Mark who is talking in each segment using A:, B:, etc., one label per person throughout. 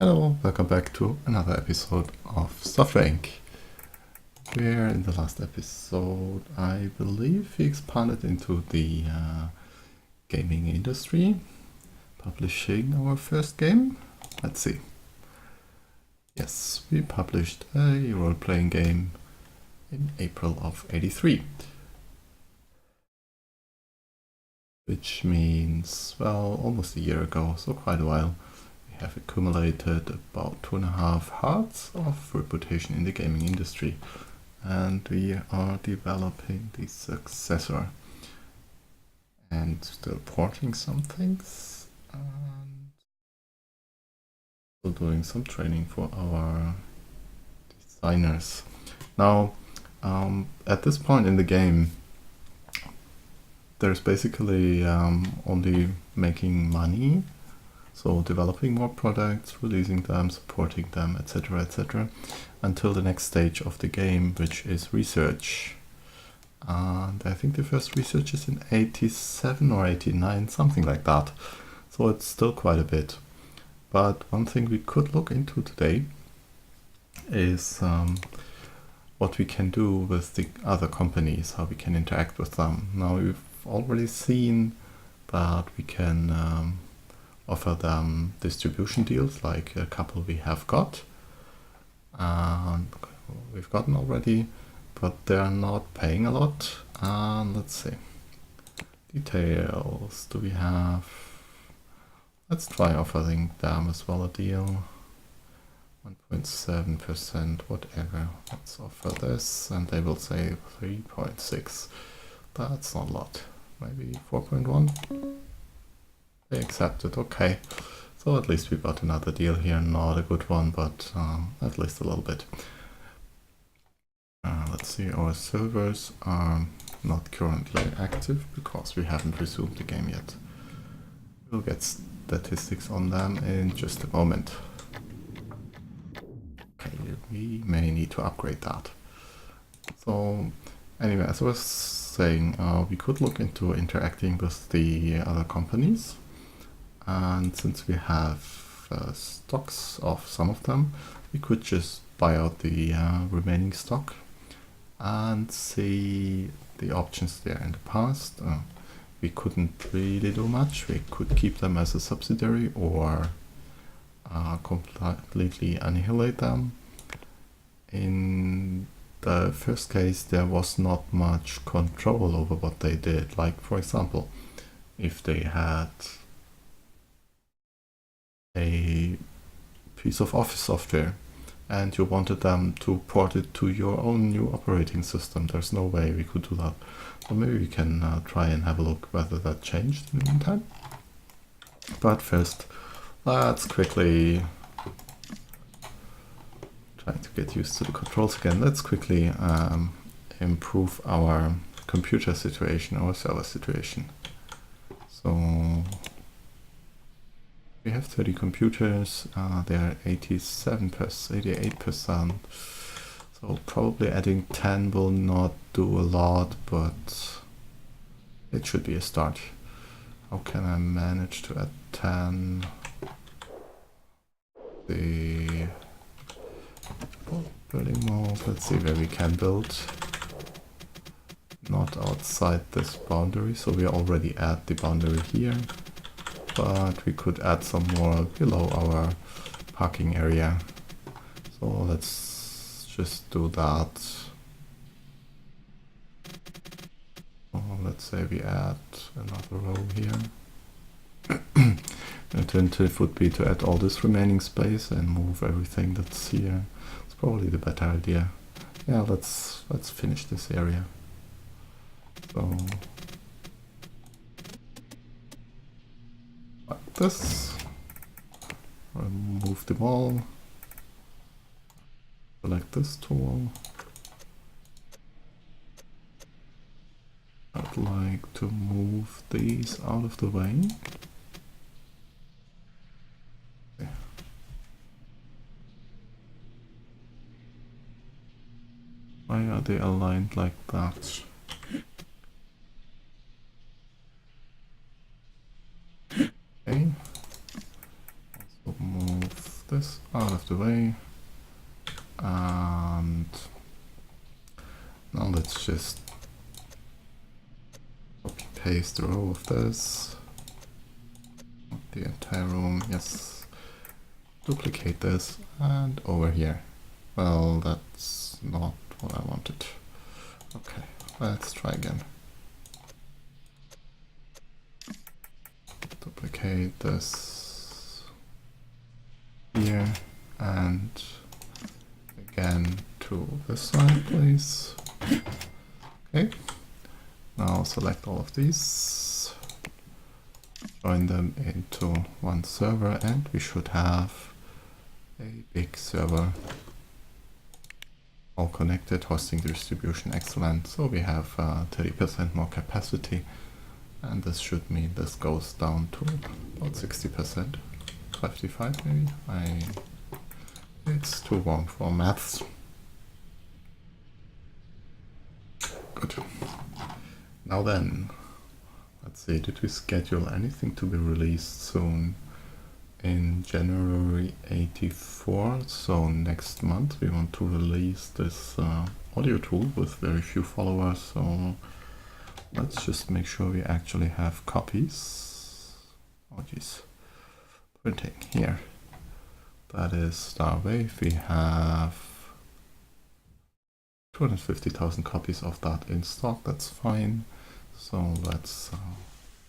A: Hello, welcome back to another episode of Software Inc. Where in the last episode I believe we expanded into the gaming industry, publishing our first game. Let's see. Yes, we published a role-playing game in April of '83. Which means, well, almost a year ago, so quite a while. Have accumulated about 2.5 hearts of reputation in the gaming industry, and we are developing the successor and still porting some things and still doing some training for our designers. Now, at this point in the game, there's basically only making money. So developing more products, releasing them, supporting them, etc., etc., until the next stage of the game, which is research. And I think the first research is in '87 or '89, something like that. So it's still quite a bit. But one thing we could look into today is what we can do with the other companies, how we can interact with them. Now we've already seen that we can offer them distribution deals, like a couple we have got and we've gotten already, but they're not paying a lot. And let's see, details, do we have? Let's try offering them as well a deal. 1.7%, whatever. Let's offer this, and they will say 3.6. That's not a lot. Maybe 4.1. They accepted, okay. So at least we got another deal here, not a good one, but at least a little bit. Let's see, our servers are not currently active because we haven't resumed the game yet. We'll get statistics on them in just a moment. Okay, we may need to upgrade that. So anyway, as I was saying, we could look into interacting with the other companies. And since we have stocks of some of them, we could just buy out the remaining stock and see the options there. In the past, we couldn't really do much. We could keep them as a subsidiary or completely annihilate them. In the first case, there was not much control over what they did. Like, for example, if they had a piece of office software and you wanted them to port it to your own new operating system, there's no way we could do that. So maybe we can try and have a look whether that changed in the meantime. But first, let's quickly try to get used to the controls again. Let's quickly improve our computer situation, our server situation. So we have 30 computers, they're 88%, so probably adding 10 will not do a lot, but it should be a start. How can I manage to add 10? The building mode, let's see where we can build. Not outside this boundary, so we already at the boundary here. But we could add some more below our parking area. So let's just do that. So let's say we add another row here. The alternative would be to add all this remaining space and move everything that's here. It's probably the better idea. Yeah, let's finish this area. So like this, remove them all, select this tool. I'd like to move these out of the way. Okay. Why are they aligned like that? Okay. Also move this out of the way. And now let's just copy paste the row of this. Not the entire room, yes. Duplicate this and over here. Well, that's not what I wanted. Okay, let's try again. Duplicate this here and again to this side, please. Okay, now select all of these, join them into one server, and we should have a big server all connected, hosting the distribution excellent. So we have 30% more capacity, and this should mean this goes down to about 60%, 55 maybe. It's too warm for maths. Good. Now then, let's see, did we schedule anything to be released soon? In January 84, so next month, we want to release this audio tool with very few followers, so let's just make sure we actually have copies. Oh geez, printing here. That is Starwave. We have 250,000 copies of that in stock, that's fine. So let's,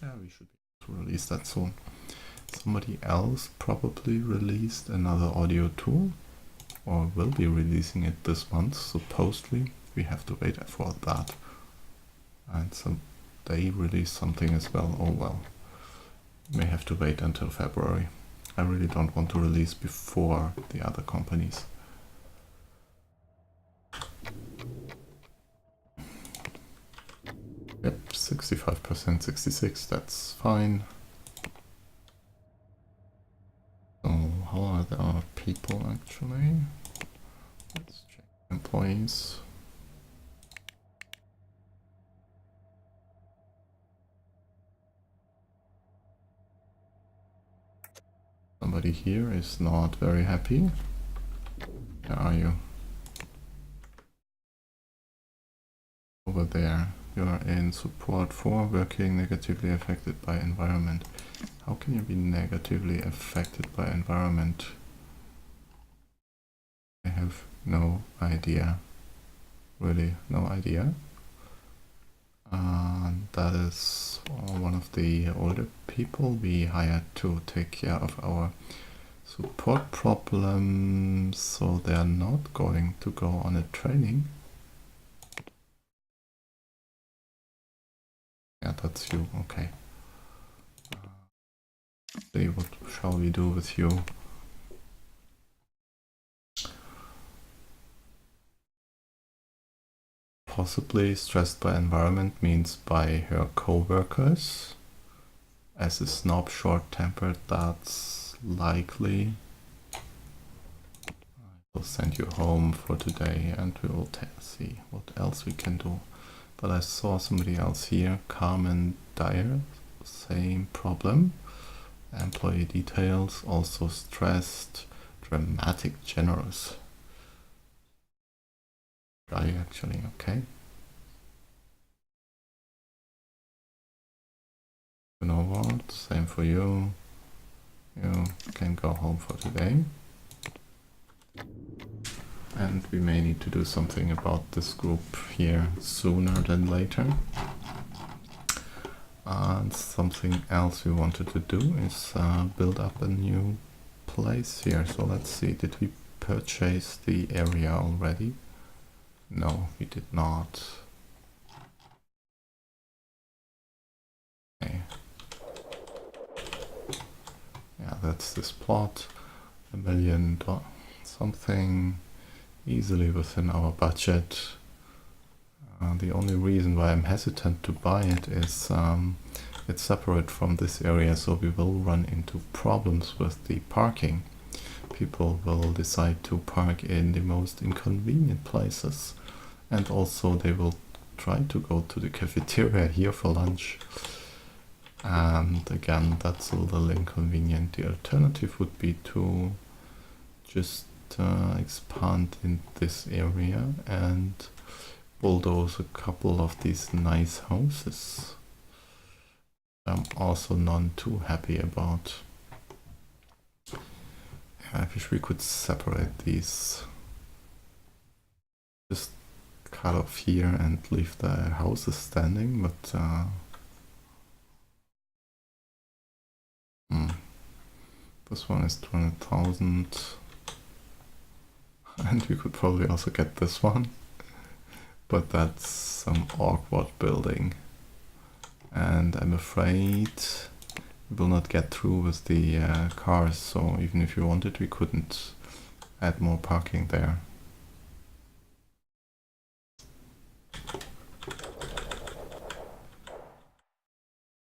A: yeah, we should be able to release that soon. Somebody else probably released another audio tool, or will be releasing it this month, supposedly. We have to wait for that. And so they released something as well. Oh well, may have to wait until February. I really don't want to release before the other companies. Yep, 65%, 66%, that's fine. So how are the people actually? Let's check employees. Somebody here is not very happy. Where are you? Over there. You are in support for working negatively affected by environment. How can you be negatively affected by environment? I have no idea. Really, no idea. That is one of the older people we hired to take care of our support problems, so they are not going to go on a training. Yeah, that's you, okay. See, what shall we do with you? Possibly stressed by environment means by her co-workers. As a snob, short-tempered, that's likely. I will send you home for today and we will see what else we can do. But I saw somebody else here, Carmen Dyer, same problem. Employee details, also stressed, dramatic, generous. Guy actually, okay. You know what, same for you. You can go home for today. And we may need to do something about this group here sooner than later. And something else we wanted to do is build up a new place here. So let's see, did we purchase the area already? No, we did not. Okay. Yeah, that's this plot. $1 million something, easily within our budget. The only reason why I'm hesitant to buy it is it's separate from this area, so we will run into problems with the parking. People will decide to park in the most inconvenient places, and also they will try to go to the cafeteria here for lunch. And again, that's a little inconvenient. The alternative would be to just expand in this area and bulldoze a couple of these nice houses. I'm also not too happy about. I wish we could separate these. Just cut off here and leave the houses standing, but this one is 200,000. And we could probably also get this one. But that's some awkward building. And I'm afraid we will not get through with the cars, so even if we wanted, we couldn't add more parking there.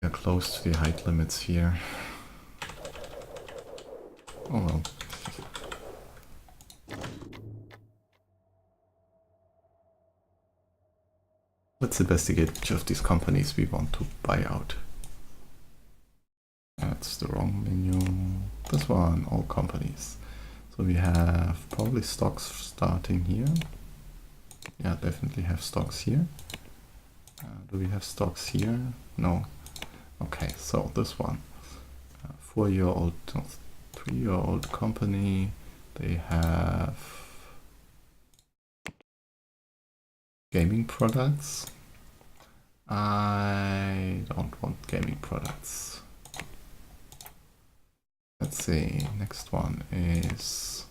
A: We are close to the height limits here. Oh well. Let's investigate which of these companies we want to buy out. That's the wrong menu. This one, all companies. So we have probably stocks starting here. Yeah, definitely have stocks here. Do we have stocks here? No. Okay, so this one. 4-year-old, 3-year-old company. They have gaming products. I don't want gaming products. Let's see, next one is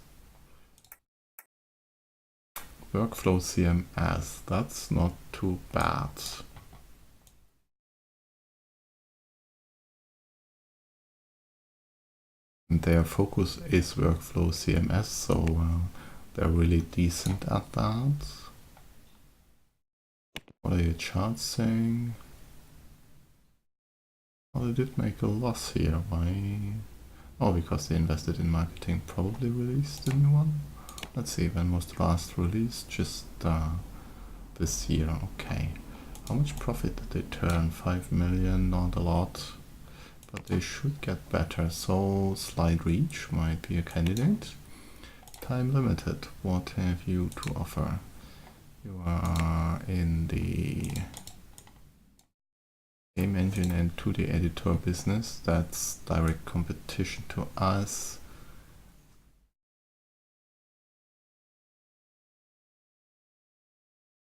A: Workflow CMS. That's not too bad. And their focus is Workflow CMS, so they're really decent at that. What are your charts saying? Well, they did make a loss here. Why? Oh, because they invested in marketing. Probably released a new one. Let's see, when was the last release? Just this year. Okay. How much profit did they turn? 5 million, not a lot. But they should get better. So Slide Reach might be a candidate. Time limited. What have you to offer? You are in the game engine and 2D editor business. That's direct competition to us.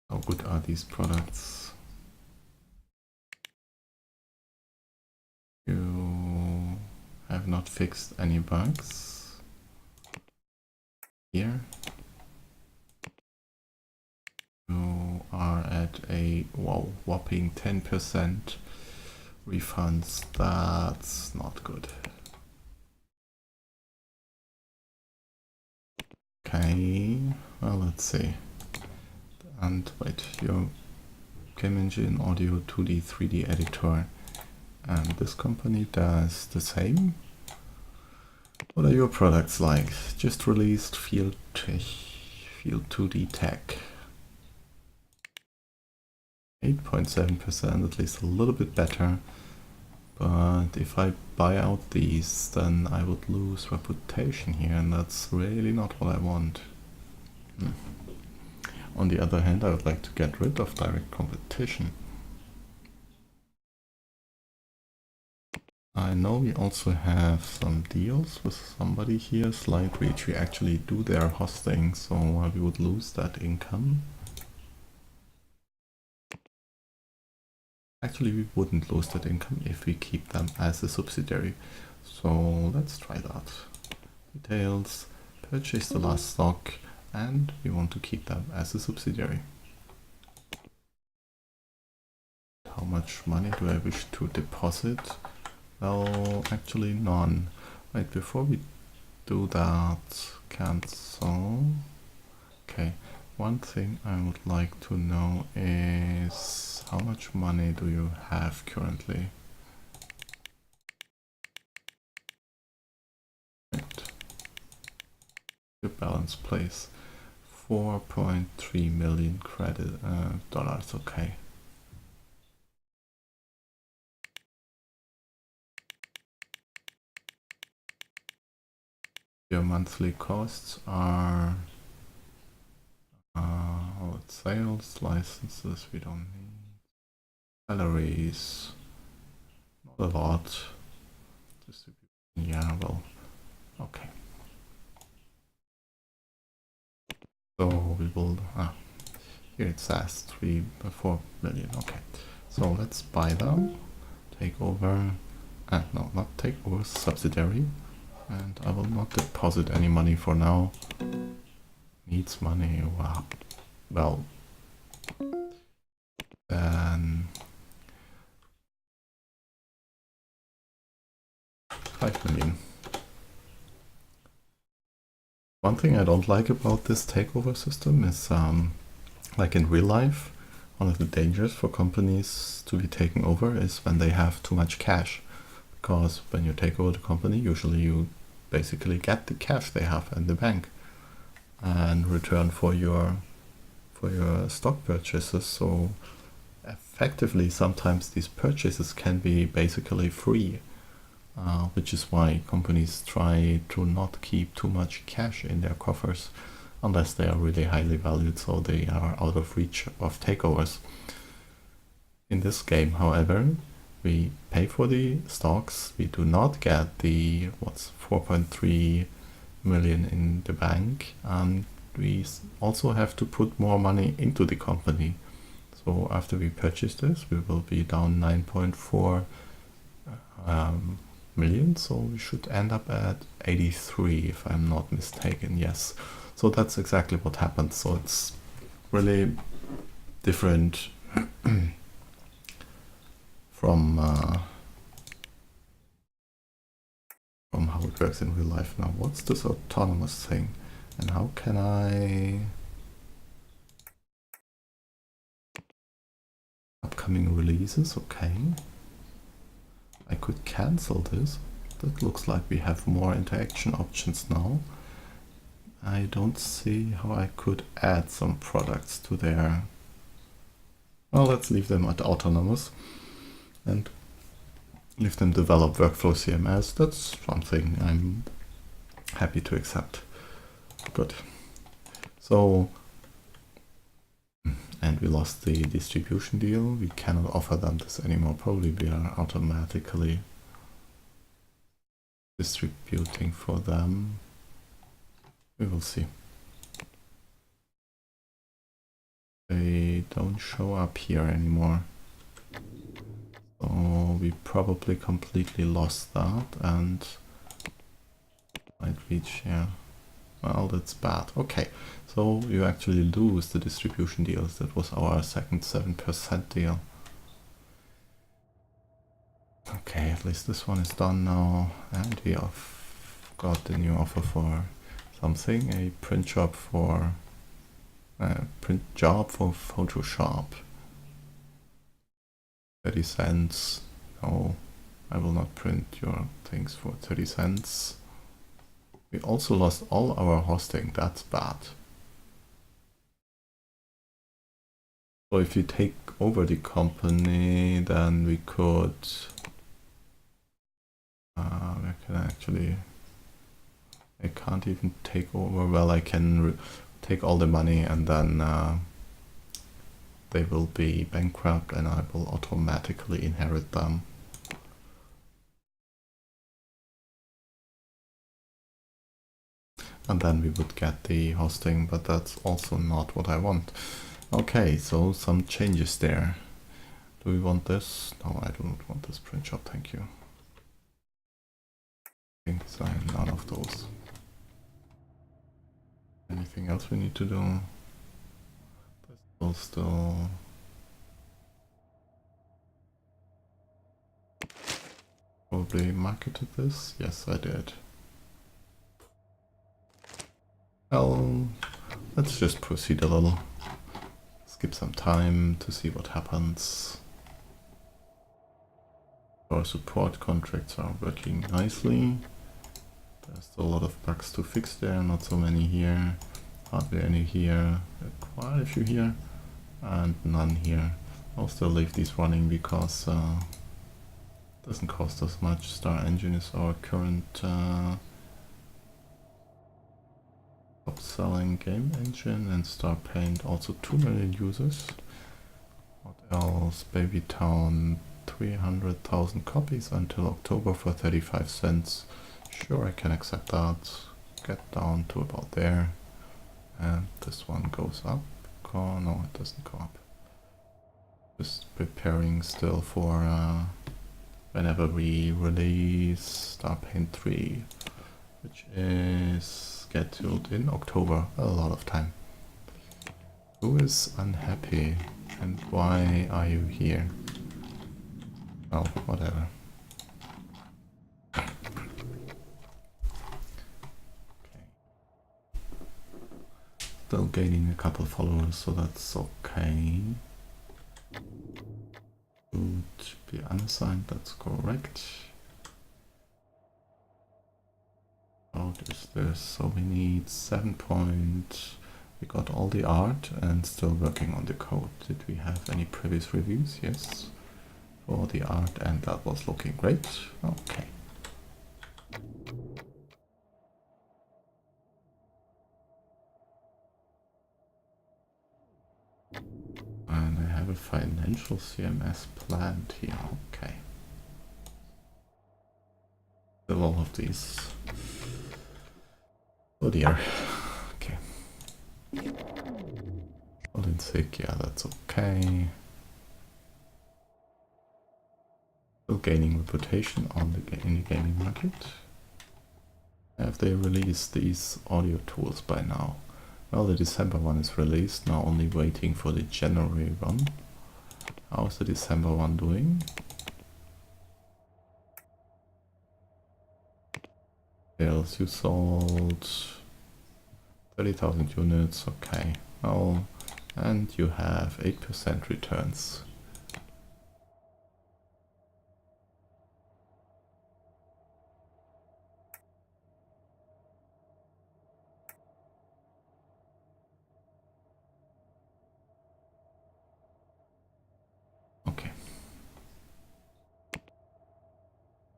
A: How good are these products? You have not fixed any bugs here. You are at a whopping 10% refunds. That's not good. Okay, well, let's see. And wait, your game engine, audio, 2D, 3D editor, and this company does the same. What are your products like? Just released Field 2D Tech. 8.7%, at least a little bit better. But if I buy out these, then I would lose reputation here, and that's really not what I want. On the other hand, I would like to get rid of direct competition. I know we also have some deals with somebody here. Slide Reach, we actually do their hosting, so we would lose that income. Actually, we wouldn't lose that income if we keep them as a subsidiary. So let's try that. Details, purchase the last stock, and we want to keep them as a subsidiary. How much money do I wish to deposit? Well, actually none. Wait, before we do that, cancel. Okay, one thing I would like to know is how much money do you have currently? Right. Your balance, please. 4.3 million credit dollars. Okay. Your monthly costs are sales, licenses, we don't need. Salaries, not a lot. Distribution, yeah, well, okay. So we will, here it says 4 million, okay. So let's buy them, take over, no, not take over, subsidiary. And I will not deposit any money for now. Needs money, wow. Well, then 5 million. One thing I don't like about this takeover system is, like in real life, one of the dangers for companies to be taken over is when they have too much cash. Because when you take over the company, usually you basically get the cash they have in the bank and return for your stock purchases. So effectively, sometimes these purchases can be basically free, which is why companies try to not keep too much cash in their coffers unless they are really highly valued, so they are out of reach of takeovers. In this game, however, we pay for the stocks, we do not get the 4.3 million in the bank, and we also have to put more money into the company. So after we purchase this, we will be down 9.4 million, so we should end up at 83 if I'm not mistaken. Yes, so that's exactly what happened. So it's really different from how it works in real life. Now, what's this autonomous thing, and how can I upcoming releases? Okay, I could cancel this. That looks like we have more interaction options now. I don't see how I could add some products to there. Well, let's leave them at autonomous and leave them develop workflow CMS. That's something I'm happy to accept. Good. So, and we lost the distribution deal. We cannot offer them this anymore. Probably we are automatically distributing for them. We will see. They don't show up here anymore. So we probably completely lost that and might reach here. Well, that's bad. Okay, so you actually lose the distribution deals. That was our second 7% deal. Okay, at least this one is done now, and we have got the new offer for something, a print job for Photoshop. 30 cents. No, I will not print your things for 30 cents. We also lost all our hosting. That's bad. So if you take over the company, then we could where can I actually, I can't even take over. Well, I can take all the money and then they will be bankrupt and I will automatically inherit them. And then we would get the hosting, but that's also not what I want. Okay, so some changes there. Do we want this? No, I do not want this print shop, thank you. Design, none of those. Anything else we need to do? This will still... Probably marketed this? Yes, I did. Well, let's just proceed a little. Skip some time to see what happens. Our support contracts are working nicely. There's still a lot of bugs to fix there, not so many here. Hardly any here, quite a few here, and none here. I'll still leave these running because it doesn't cost us much. Star Engine is our current selling game engine and Star Paint also 2 million users. What else? Baby Town 300,000 copies until October for 35 cents. Sure, I can accept that. Get down to about there. And this one goes up. Oh, no, it doesn't go up. Just preparing still for whenever we release Star Paint 3, which is scheduled in October. A lot of time. Who is unhappy and why are you here? Oh, whatever. Still gaining a couple followers, so that's okay. Would be unassigned, that's correct. What is this? So we need 7 point. We got all the art and still working on the code. Did we have any previous reviews? Yes. For the art, and that was looking great. Okay. And I have a financial CMS planned here. Okay. Still all of these. Oh dear. Okay. All in sick, yeah, that's okay. Still gaining reputation on in the gaming market. Have they released these audio tools by now? Well, the December one is released, now only waiting for the January one. How's the December one doing? Sales, you sold 30,000 units, okay. Oh, and you have 8% returns. Okay.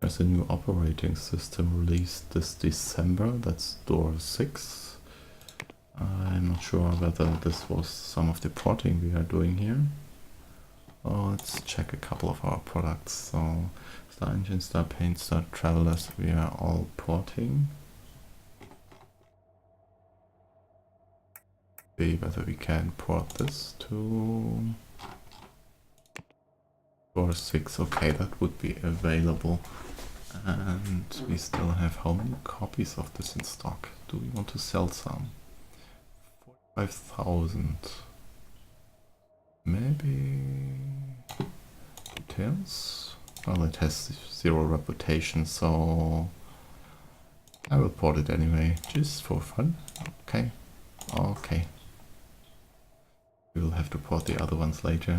A: There's a new operating system released this December, that's Door 6. I'm not sure whether this was some of the porting we are doing here. Oh, let's check a couple of our products. So, Star Engine, Star Paint, Star Travelers, we are all porting. See whether we can port this to Door 6. Okay, that would be available. And we still have how many copies of this in stock? Do we want to sell some? 45,000. Maybe details? Well, it has 0 reputation, so I will port it anyway, just for fun. Okay, okay. We will have to port the other ones later.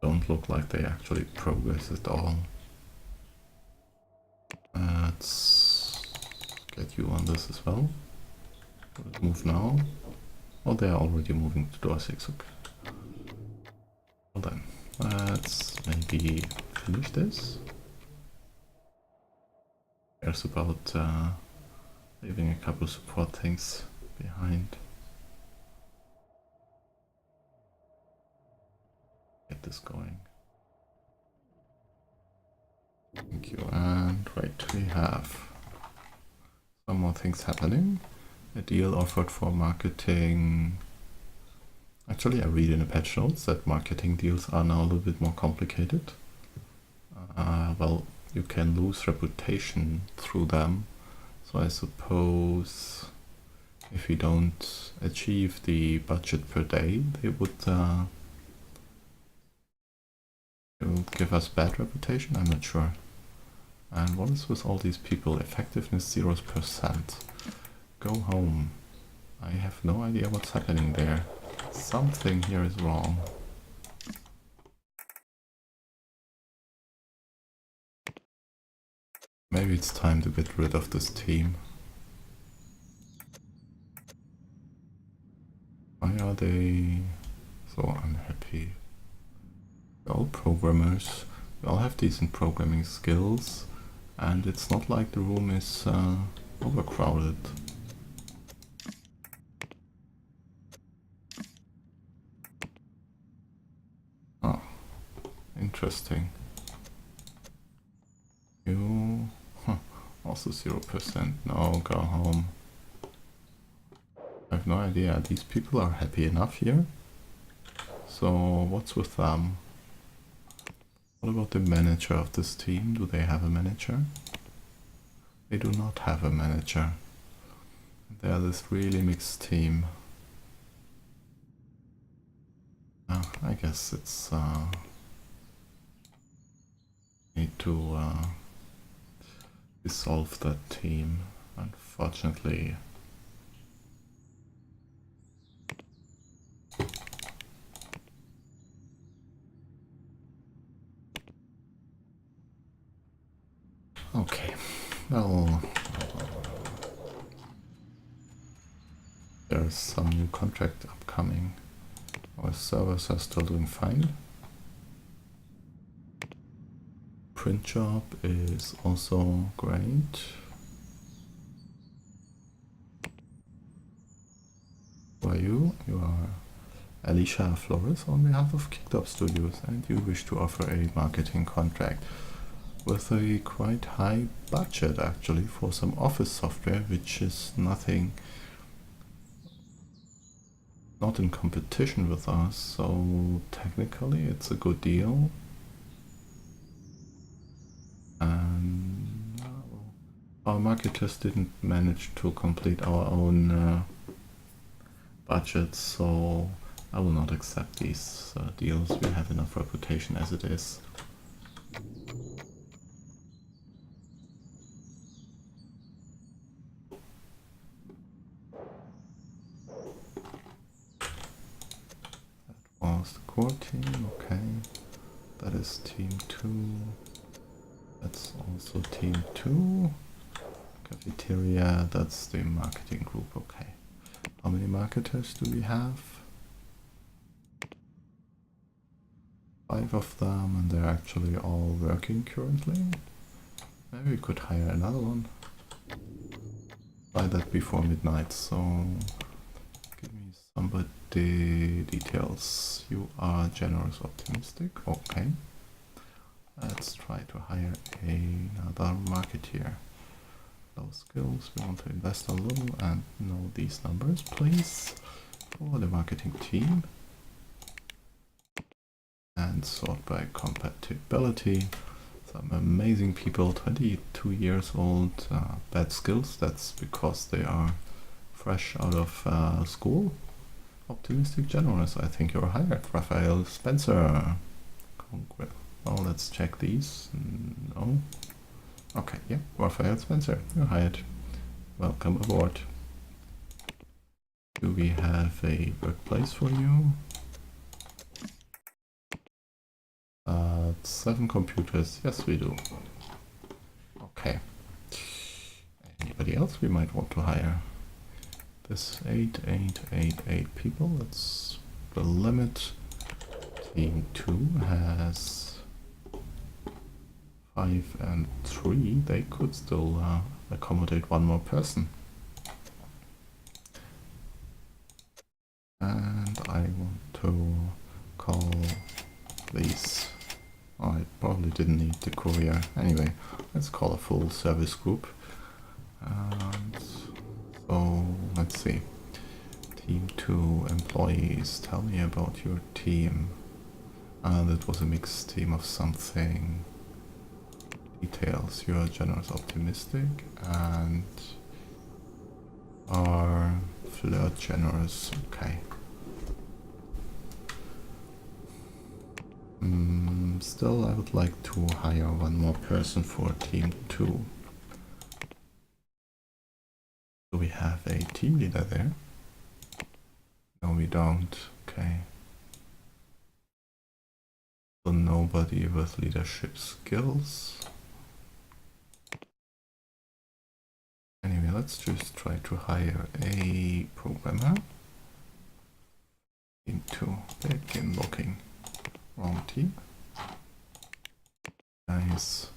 A: Don't look like they actually progress at all. Let's get you on this as well. Move now. Oh, they are already moving to door 6, okay. Well then, let's maybe finish this. There's about leaving a couple support things behind. Get this going. Thank you, and right, we have some more things happening. A deal offered for marketing. Actually, I read in the patch notes that marketing deals are now a little bit more complicated. Well, you can lose reputation through them. So I suppose if we don't achieve the budget per day, they would give us bad reputation. I'm not sure. And what is with all these people? Effectiveness 0%. Go home. I have no idea what's happening there. Something here is wrong. Maybe it's time to get rid of this team. Why are they so unhappy? All programmers. We all have decent programming skills, and it's not like the room is overcrowded. Oh, interesting. You... also 0%. No, go home. I have no idea. These people are happy enough here. So, what's with them? What about the manager of this team? Do they have a manager? They do not have a manager. They are this really mixed team. I guess it's... need to dissolve that team, unfortunately. Okay, well, there's some new contract upcoming. Our servers are still doing fine. Print job is also great. Who are you? You are Alicia Flores on behalf of Kicktop Studios, and you wish to offer a marketing contract with a quite high budget actually for some office software, which is not in competition with us, so technically it's a good deal. And our marketers didn't manage to complete our own budget, so I will not accept these deals. We have enough reputation as it is. That was the core team, okay. That is team 2. That's also team 2. Cafeteria, that's the marketing group, okay. How many marketers do we have? 5 of them, and they're actually all working currently. Maybe we could hire another one. Buy that before midnight, so give me somebody details. You are generous optimistic, okay. Let's try to hire another marketeer. Low skills, we want to invest a little and know these numbers, please, for the marketing team. And sort by compatibility. Some amazing people, 22 years old, bad skills, that's because they are fresh out of school. Optimistic, generous, I think you're hired. Raphael Spencer. Well, let's check these. No. Okay, yeah, Raphael Spencer, you're hired. Welcome aboard. Do we have a workplace for you? 7 computers, yes we do. Okay. Anybody else we might want to hire? This 8 people, that's the limit. Team 2 has 5 and 3, they could still accommodate one more person. And I want to call these. Oh, I probably didn't need the courier. Anyway, let's call a full service group. And so, let's see. Team 2 employees, tell me about your team. That was a mixed team of something. Details, you are generous, optimistic, and are flirt generous, okay. Still, I would like to hire one more person for team 2. Do we have a team leader there? No, we don't, okay. So nobody with leadership skills. Anyway, let's just try to hire a programmer. Team 2, begin looking. Wrong team. nice.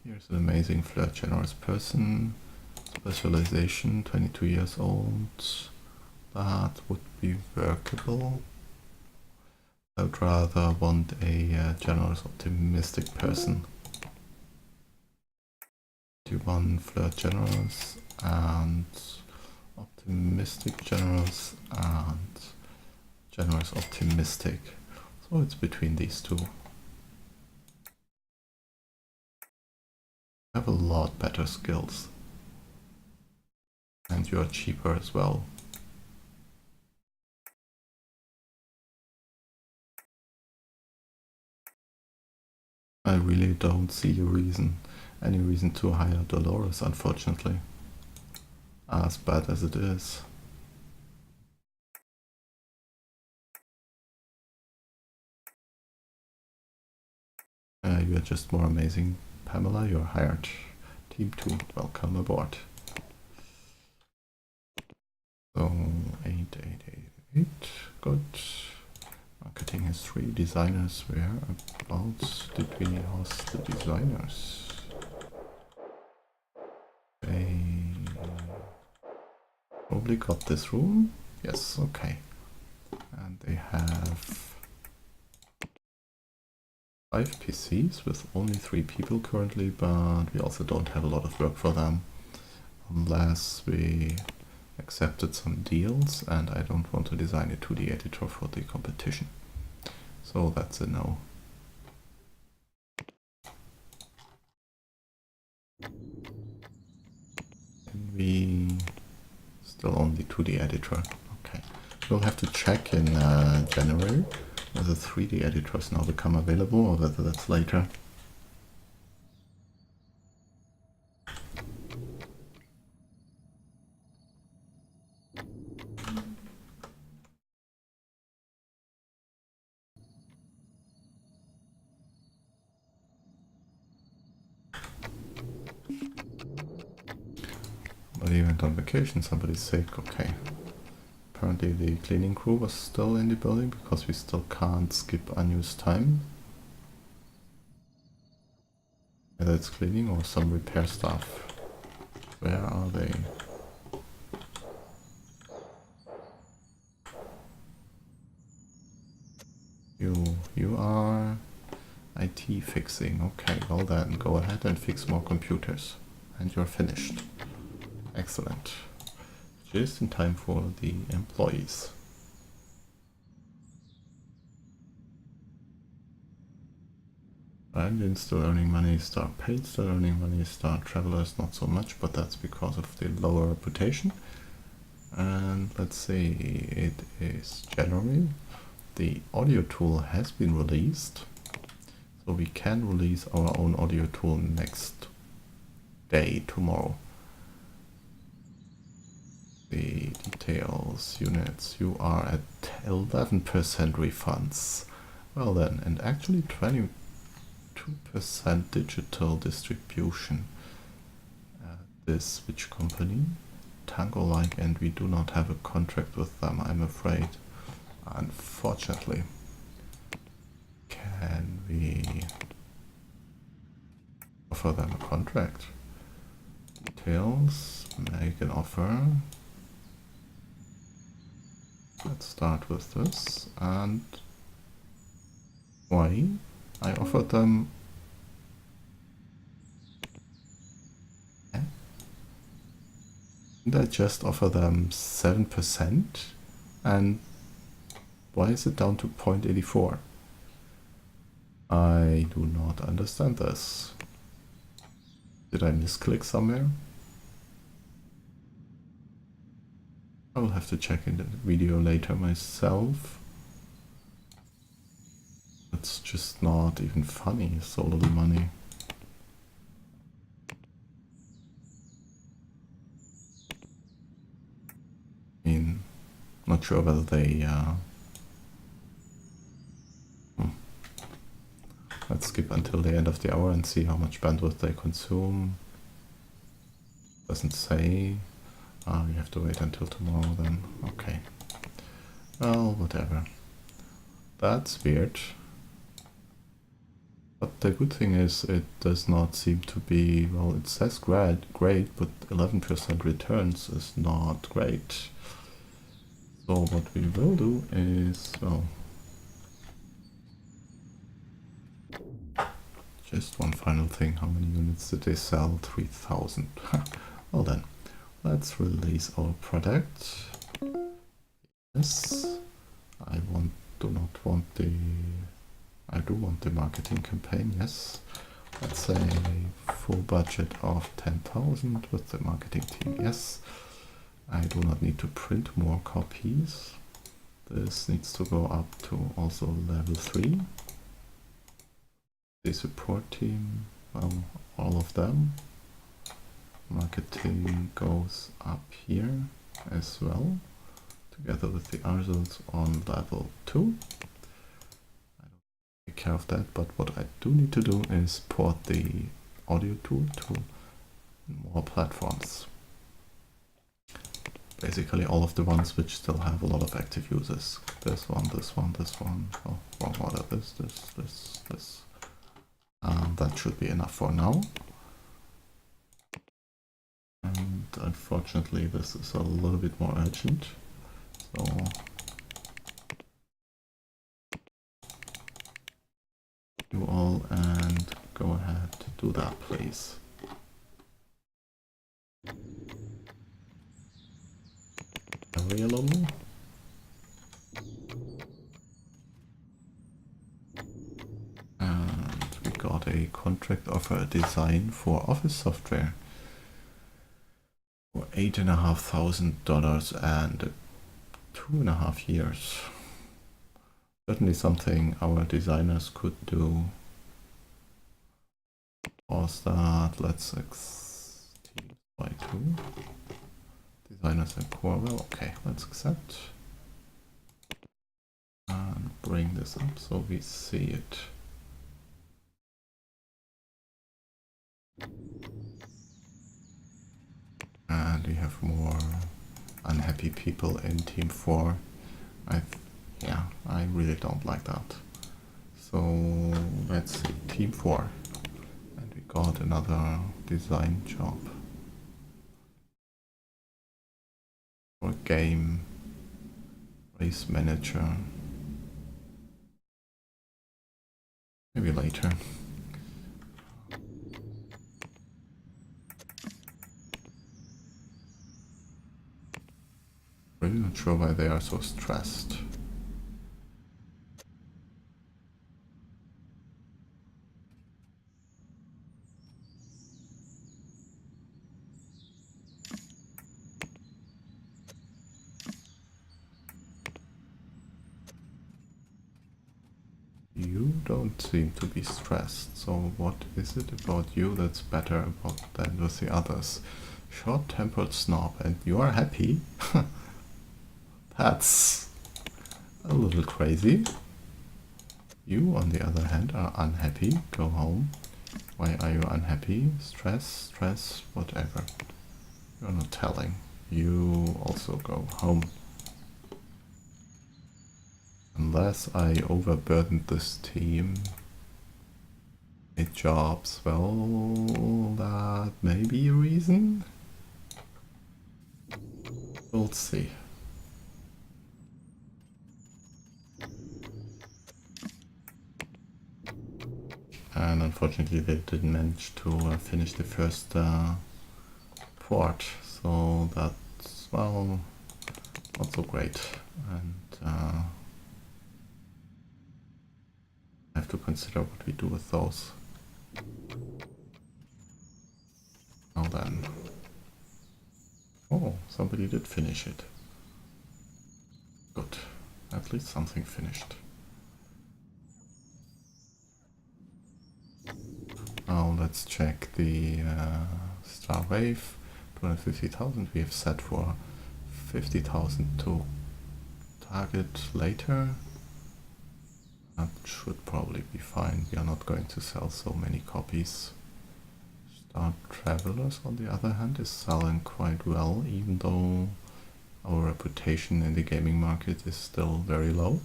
A: Here's an amazing flirt generous person. Specialization, 22 years old. That would be workable. I would rather want a generous optimistic person. 21 flirt generous and optimistic generous and generous optimistic. So it's between these two. I have a lot better skills. And you are cheaper as well. I really don't see any reason to hire Dolores, unfortunately. As bad as it is. You are just more amazing, Pamela. You're hired. Team 2, welcome aboard. So, 8, good. Marketing history, designers, whereabouts did we host the designers? They probably got this room. Yes, okay. And they have 5 PCs with only 3 people currently, but we also don't have a lot of work for them. Unless we accepted some deals, and I don't want to design a 2D editor for the competition. So that's a no. And we still only 2D editor. Okay. We'll have to check in January whether 3D editors now become available or whether that's later. Somebody went on vacation, somebody's sick, okay. Apparently the cleaning crew was still in the building because we still can't skip unused time. Either it's cleaning or some repair stuff. Where are they? You are IT fixing. Okay, well then, go ahead and fix more computers. And you're finished. Excellent. Just in time for the employees. And still earning money, Star paid, still earning money, Star travelers not so much, but that's because of the lower reputation. And let's say it is January. The audio tool has been released, so we can release our own audio tool next day, tomorrow. The details, units, you are at 11% refunds. Well then, and actually 22% digital distribution. This which company? Tango-like, and we do not have a contract with them, I'm afraid. Unfortunately. Can we offer them a contract? Details, make an offer. Let's start with this, and why? I offered them... Did I just offer them 7%? And why is it down to 0.84? I do not understand this. Did I misclick somewhere? I will have to check in the video later myself. It's just not even funny, so little money. I mean, not sure whether they... Let's skip until the end of the hour and see how much bandwidth they consume. Doesn't say. We have to wait until tomorrow then. Okay. Well, whatever. That's weird. But the good thing is it does not seem to be, well, it says great, but 11% returns is not great. So what we will do is, well, just one final thing. How many units did they sell? 3,000. Well then, let's release our product. Yes, I do want the marketing campaign, yes. Let's say full budget of 10,000 with the marketing team, yes. I do not need to print more copies. This needs to go up to also level 3. The support team, well, all of them. Marketing goes up here as well, together with the results on level 2. I don't take care of that, but what I do need to do is port the audio tool to more platforms. Basically all of the ones which still have a lot of active users. This one, oh, wrong order, this. That should be enough for now. And unfortunately this is a little bit more urgent. So you all and go ahead to do that, please. Hurry along. And we got a contract offer design for office software for $8,500 and 2.5 years. Certainly something our designers could do. Pause that. Let's teams by 2. Designers and core. Well, okay, let's accept. And bring this up so we see it. And we have more unhappy people in team 4. Yeah, I really don't like that. So let's see, team 4. And we got another design job. For game race manager. Maybe later. Really not sure why they are so stressed. You don't seem to be stressed, so what is it about you that's better than with the others? Short-tempered snob, and you are happy? That's a little crazy. You, on the other hand, are unhappy. Go home. Why are you unhappy? Stress, whatever. You're not telling. You also go home. Unless I overburdened this team. 8 jobs, well, that may be a reason. We'll see. And unfortunately they didn't manage to finish the first port, so that's, well, not so great. And I have to consider what we do with those. Now then. Oh, somebody did finish it. Good. At least something finished. Now let's check the star wave. 250,000 we have set for 50,000 to target later. That should probably be fine. We are not going to sell so many copies. Star Travelers, on the other hand, is selling quite well, even though our reputation in the gaming market is still very low.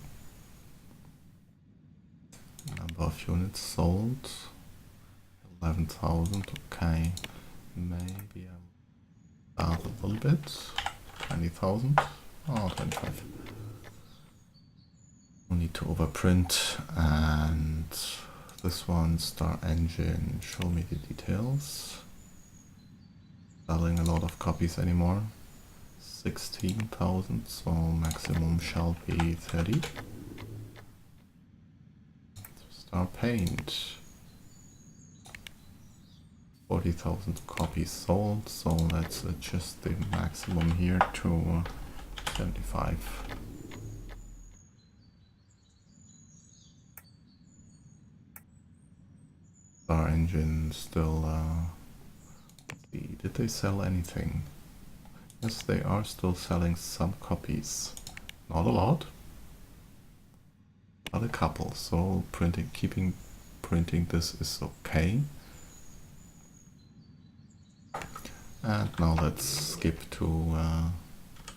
A: Number Number of units sold, 11,000, okay. Maybe I'll add a little bit, 20,000, oh, 25. We need to overprint, and this one, Star Engine, show me the details. Selling a lot of copies anymore, 16,000, so maximum shall be 30. Star Paint, 40,000 copies sold, so let's adjust the maximum here to 75. Star Engine still, did they sell anything? Yes, they are still selling some copies. Not a lot, but a couple, so keeping printing this is okay. And now let's skip to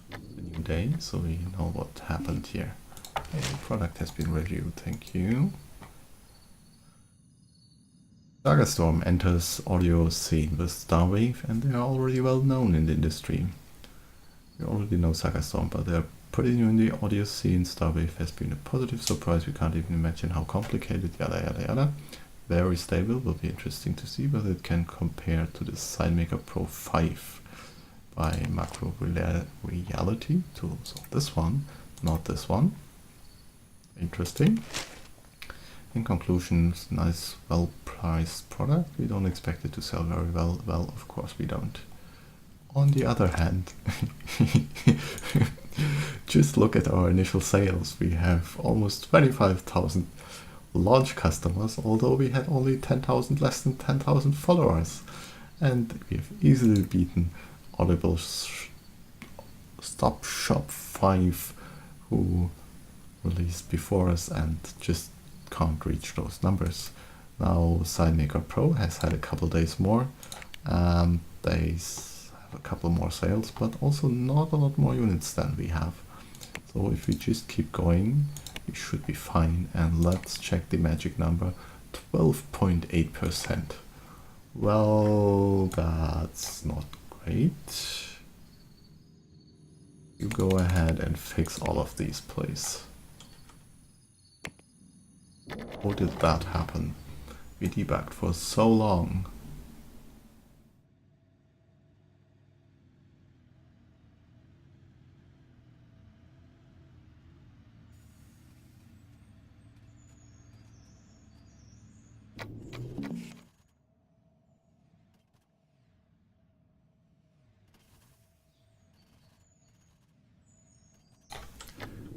A: the new day, so we know what happened here. Okay, the product has been reviewed, thank you. Sagastorm enters audio scene with Starwave, and they are already well known in the industry. We already know Sagastorm, but they are pretty new in the audio scene. Starwave has been a positive surprise, we can't even imagine how complicated, yada yada yada. Very stable, will be interesting to see whether it can compare to the SignMaker Pro 5 by Macro Reality tools. So this one, not this one. Interesting. In conclusion, nice, well-priced product. We don't expect it to sell very well. Well, of course we don't. On the other hand, just look at our initial sales. We have almost 25,000 launch customers, although we had only 10,000, less than 10,000 followers. And we have easily beaten Audible Stop Shop 5, who released before us and just can't reach those numbers. Now SignMaker Pro has had a couple days more. They have a couple more sales, but also not a lot more units than we have. So if we just keep going, we should be fine. And let's check the magic number, 12.8%. Well, that's not great. You go ahead and fix all of these, please. How did that happen? We debugged for so long.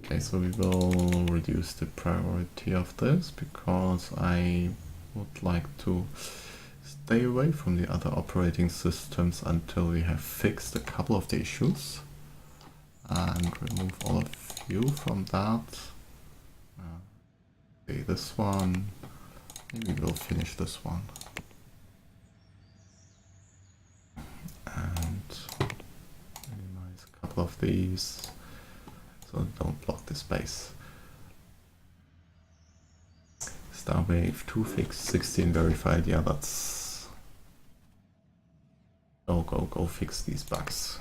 A: Okay, so we will reduce the priority of this because I would like to stay away from the other operating systems until we have fixed a couple of the issues, and remove all of you from that. Okay, this one, maybe we'll finish this one. And minimize a couple of these. So don't block the space. Starwave 2 fixed, 16 verified. Yeah, that's... Go fix these bugs.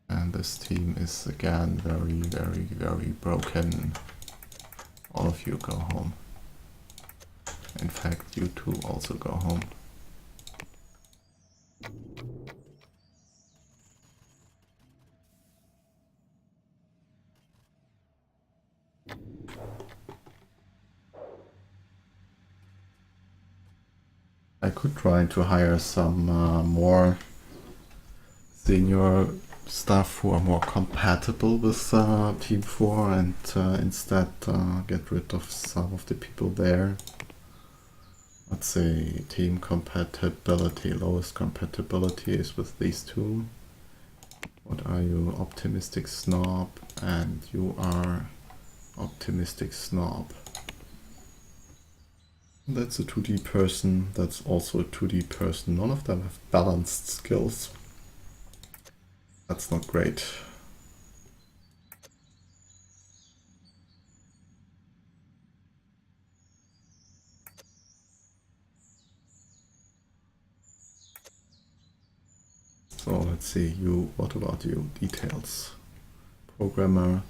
A: And this team is again very broken. All of you go home. In fact, you two also go home. I could try to hire some more senior staff who are more compatible with Team 4 and instead get rid of some of the people there. Let's say team compatibility, lowest compatibility is with these two. What are you? Optimistic Snob, and you are Optimistic Snob. That's a 2D person, that's also a 2D person. None of them have balanced skills. That's not great. So let's see, you, what about you? Details. Programmer,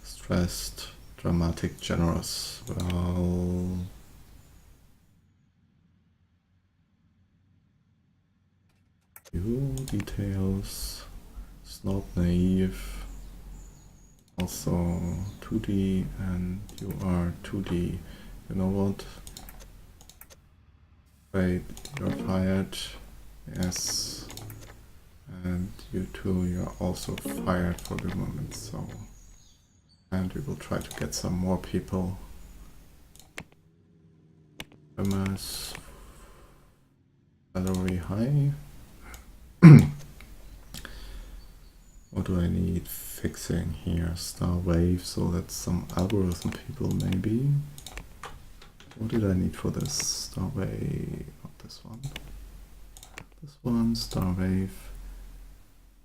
A: stressed, dramatic, generous. Well, you, details, snob, naive, also 2D, and you are 2D. You know what? Wait, you're fired. Yes. And you two, you're also fired for the moment, so... And we will try to get some more people. MS salary high. What do I need fixing here? Star wave, so that's some algorithm people maybe. What did I need for this? Star wave, not this one. This one, star wave.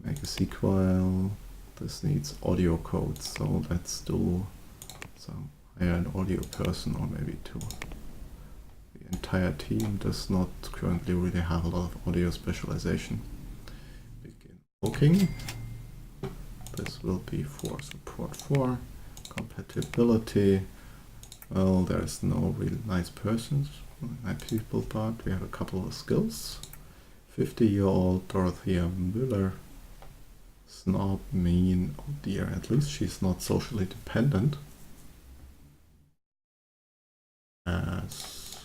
A: Make a SQL. This needs audio code, so let's do some hire an audio person or maybe two. The entire team does not currently really have a lot of audio specialization. Begin looking. This will be for support 4. Compatibility. Well, there's no really nice persons, nice people, but we have a couple of skills. 50-year-old Dorothea Müller. Snob, mean, oh dear, at least she's not socially dependent. As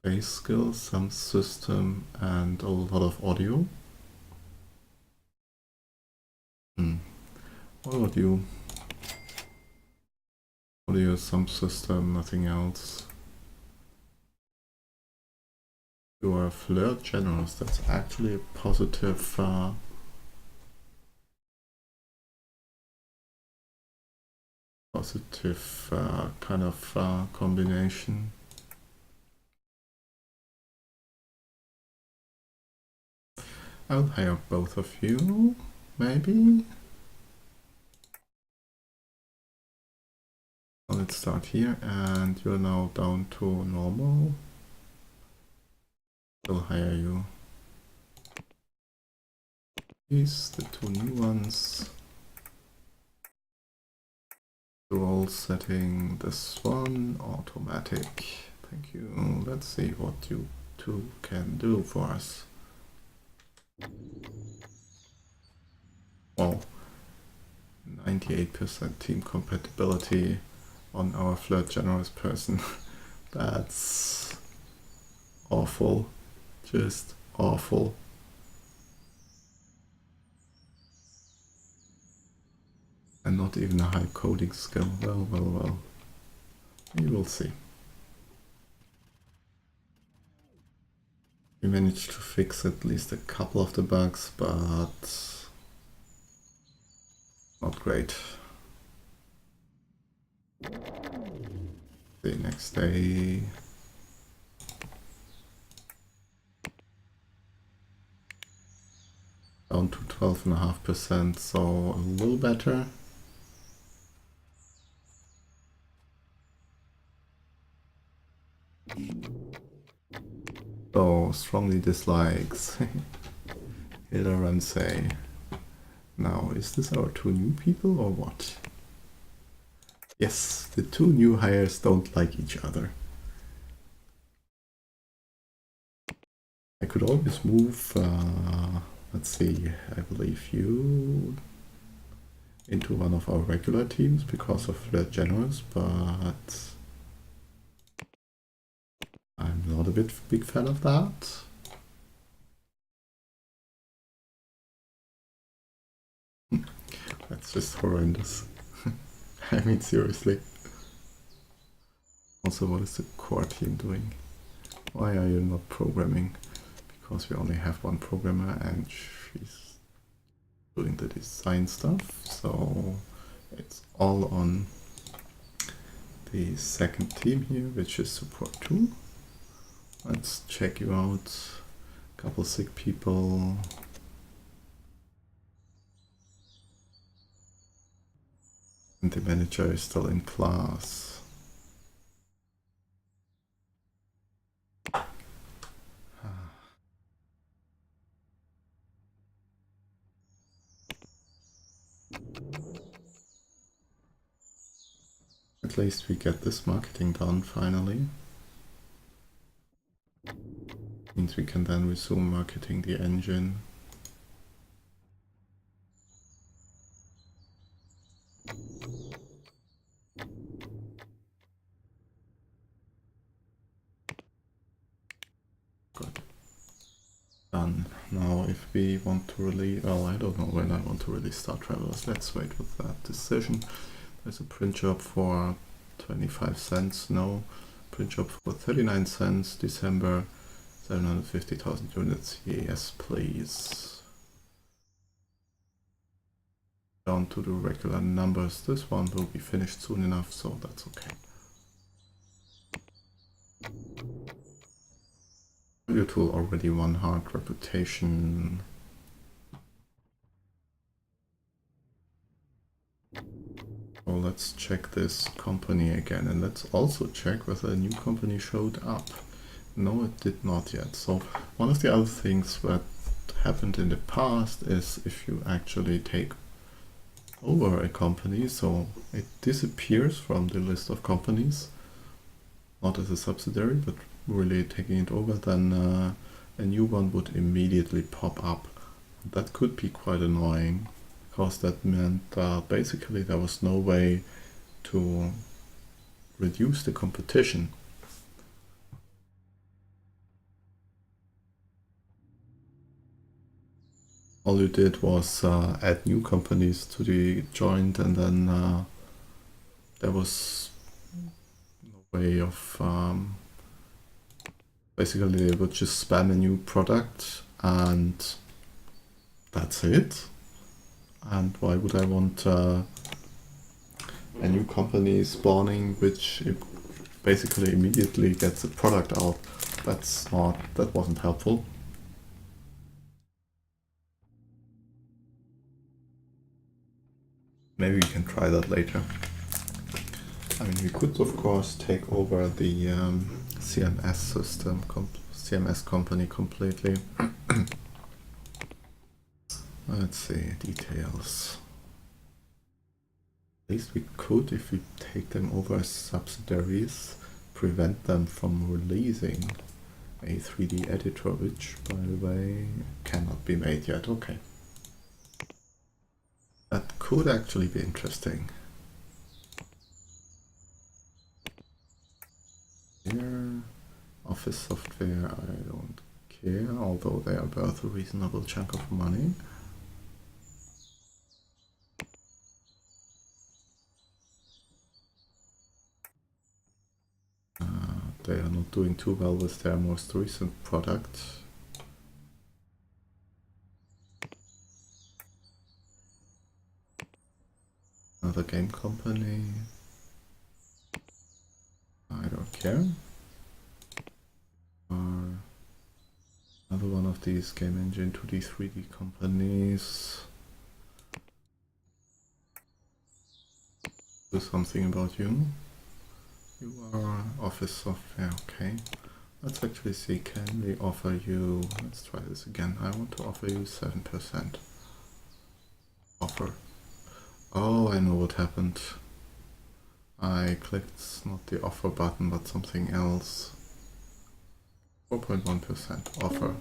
A: base skills, some system, and a lot of audio. What about you? Audio, some system, nothing else. You are flirt generous, that's actually a positive kind of combination. I'll hire both of you, maybe. Let's start here, and you're now down to normal. I'll hire you. These, the two new ones. Role setting, this one, automatic. Thank you. Let's see what you two can do for us. Well, 98% team compatibility on our flirt generous person. That's awful. Just awful. And not even a high coding skill. Well. We will see. We managed to fix at least a couple of the bugs, but not great. The next day. Down to 12.5%, so a little better. So, strongly dislikes. Hilda Ramsey. Now, is this our two new people or what? Yes, the two new hires don't like each other. I could always move, let's see, I believe you into one of our regular teams because of their generous, but I'm not a big fan of that. That's just horrendous. I mean, seriously. Also, what is the core team doing? Why are you not programming? Because we only have one programmer and she's doing the design stuff, so it's all on the second team here, which is support 2. Let's check you out. Couple sick people. And the manager is still in class. At least we get this marketing done finally. Means we can then resume marketing the engine. Good. Done. Now if we want to release, well, I don't know when I want to release Star Travelers. Let's wait with that decision. There's a print job for 25 cents. No. Print job for 39 cents. December. 750,000 units. Yes, please. Down to the regular numbers. This one will be finished soon enough, so that's okay. Your tool already won hard reputation. Well, let's check this company again, and let's also check whether a new company showed up. No, it did not yet. So one of the other things that happened in the past is if you actually take over a company, so it disappears from the list of companies, not as a subsidiary, but really taking it over, then a new one would immediately pop up. That could be quite annoying, because that meant basically there was no way to reduce the competition. All you did was add new companies to the joint, and then there was no way of basically they would just spam a new product and that's it. And why would I want a new company spawning which basically immediately gets a product out? That wasn't helpful. Maybe we can try that later. I mean, we could of course take over the CMS system, CMS company completely. Let's see, details. At least we could, if we take them over as subsidiaries, prevent them from releasing a 3D editor, which, by the way, cannot be made yet. Okay. That could actually be interesting. Here, office software, I don't care, although they are worth a reasonable chunk of money. They are not doing too well with their most recent product. Another game company. I don't care. Another one of these game engine 2D 3D companies. Do something about you. You are office software, okay. Let's actually see, can we offer you, let's try this again. I want to offer you 7%. Offer. Oh, I know what happened. I clicked not the offer button, but something else. 4.1% offer.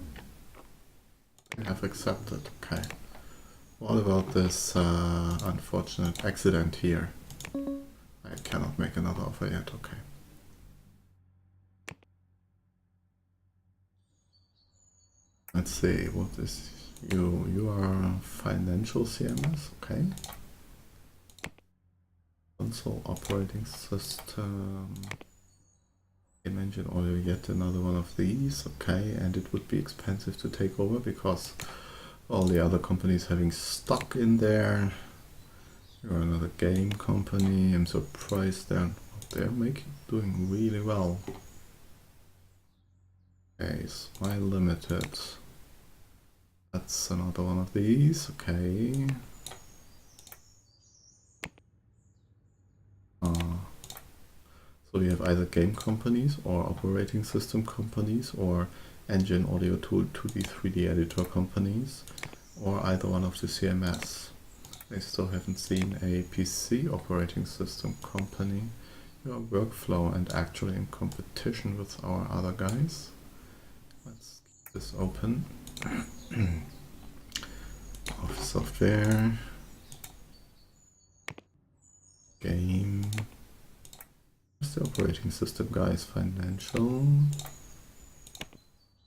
A: I have accepted, okay. What about this unfortunate accident here? I cannot make another offer yet, okay. Let's see, what is you? You are financial CMS, okay. Console operating system. Game engine or yet another one of these, okay, and it would be expensive to take over because all the other companies having stock in there. You're another game company, I'm surprised there are they're doing really well. Okay, Smile Limited. That's another one of these. Okay. So we have either game companies or operating system companies or engine audio tool 2D 3D editor companies or either one of the CMS. I still haven't seen a PC operating system company. Your workflow and actually in competition with our other guys. Let's keep this open. Office software. Game. Where's the operating system guys? Financial.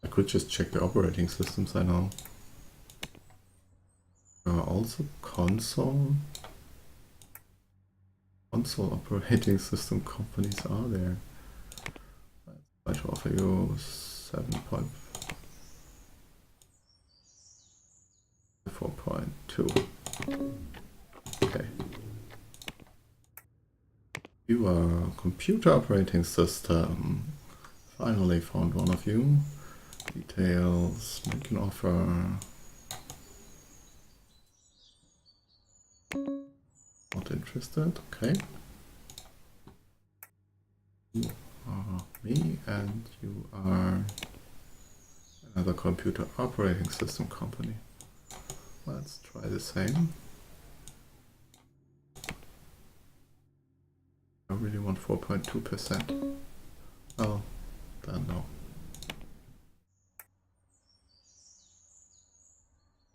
A: I could just check the operating systems, I know. Also console. Console operating system companies are there. Let's try to offer you 7.4.2. Okay. You are computer operating system. Finally found one of you. Details, make an offer. Not interested, okay. You are me and you are another computer operating system company. Let's try the same. I really want 4.2%. Oh, then no.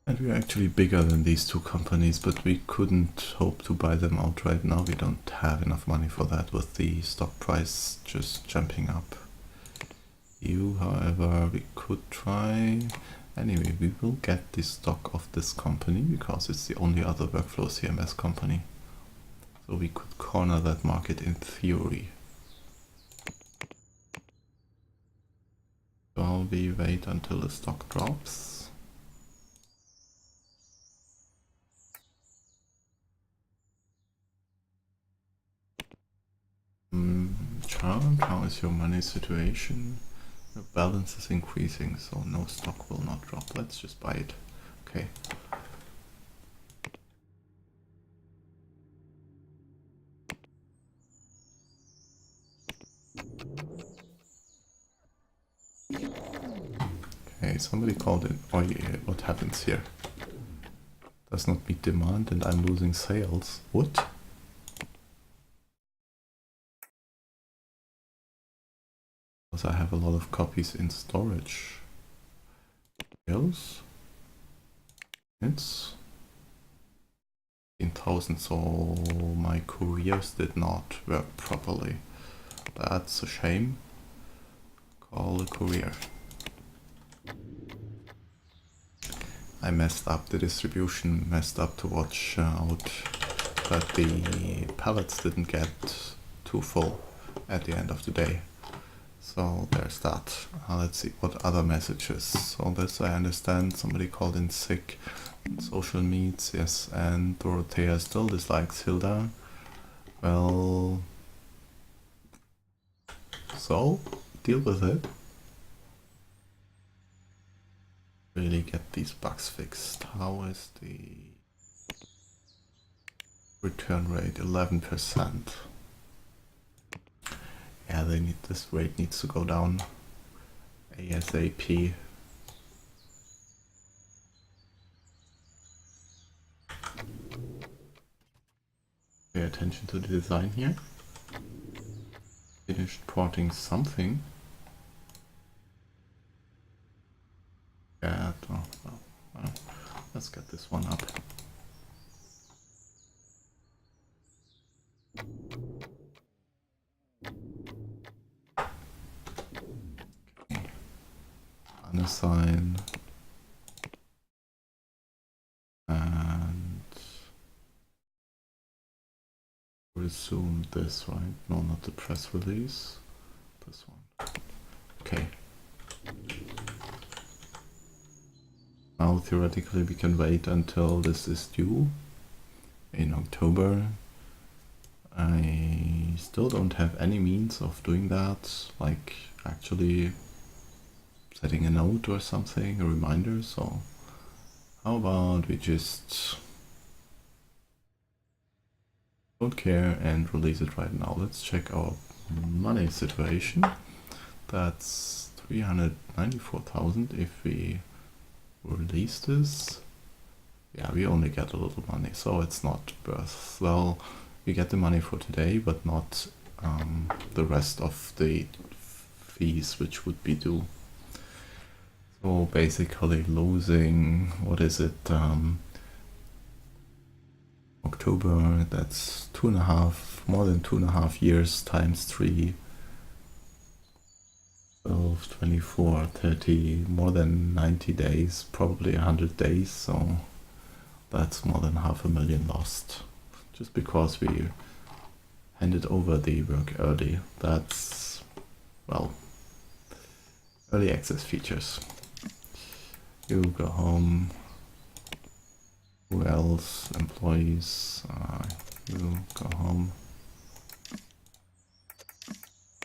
A: And we're actually bigger than these two companies, but we couldn't hope to buy them outright now. We don't have enough money for that with the stock price just jumping up. You, however, we could try. Anyway, we will get the stock of this company because it's the only other workflow CMS company. So we could corner that market in theory. So we wait until the stock drops. Charmed, how is your money situation? Your balance is increasing, so no stock will not drop. Let's just buy it. Okay. Okay, somebody called it. Oh yeah, what happens here? Does not meet demand and I'm losing sales. What? Because I have a lot of copies in storage. Sales? It's 10,000, so my couriers did not work properly. That's a shame. Call a courier. I messed up, the distribution messed up to watch out that the pallets didn't get too full at the end of the day. So there's that. Let's see what other messages. So this I understand, somebody called in sick. Social meets, yes, and Dorothea still dislikes Hilda. Well, so deal with it. Really get these bugs fixed. How is the return rate? 11%. Yeah, they need, this rate needs to go down ASAP. Pay attention to the design here. Finished porting something. Yeah, oh, well, let's get this one up. Okay. Unassign. And resume this, right? No, not the press release. This one. Okay. Now theoretically we can wait until this is due in October. I still don't have any means of doing that, like actually setting a note or something, a reminder, so how about we just don't care and release it right now. Let's check our money situation. That's 394,000 if we release this. Yeah, we only get a little money, so it's not worth. Well, we get the money for today, but not the rest of the fees which would be due. So basically losing, what is it, October, that's more than 2.5 years times 3, 12, 24, 30, more than 90 days, probably 100 days, so that's more than 500,000 lost, just because we handed over the work early. That's, well, early access features. You go home. Who else? Employees. You go home.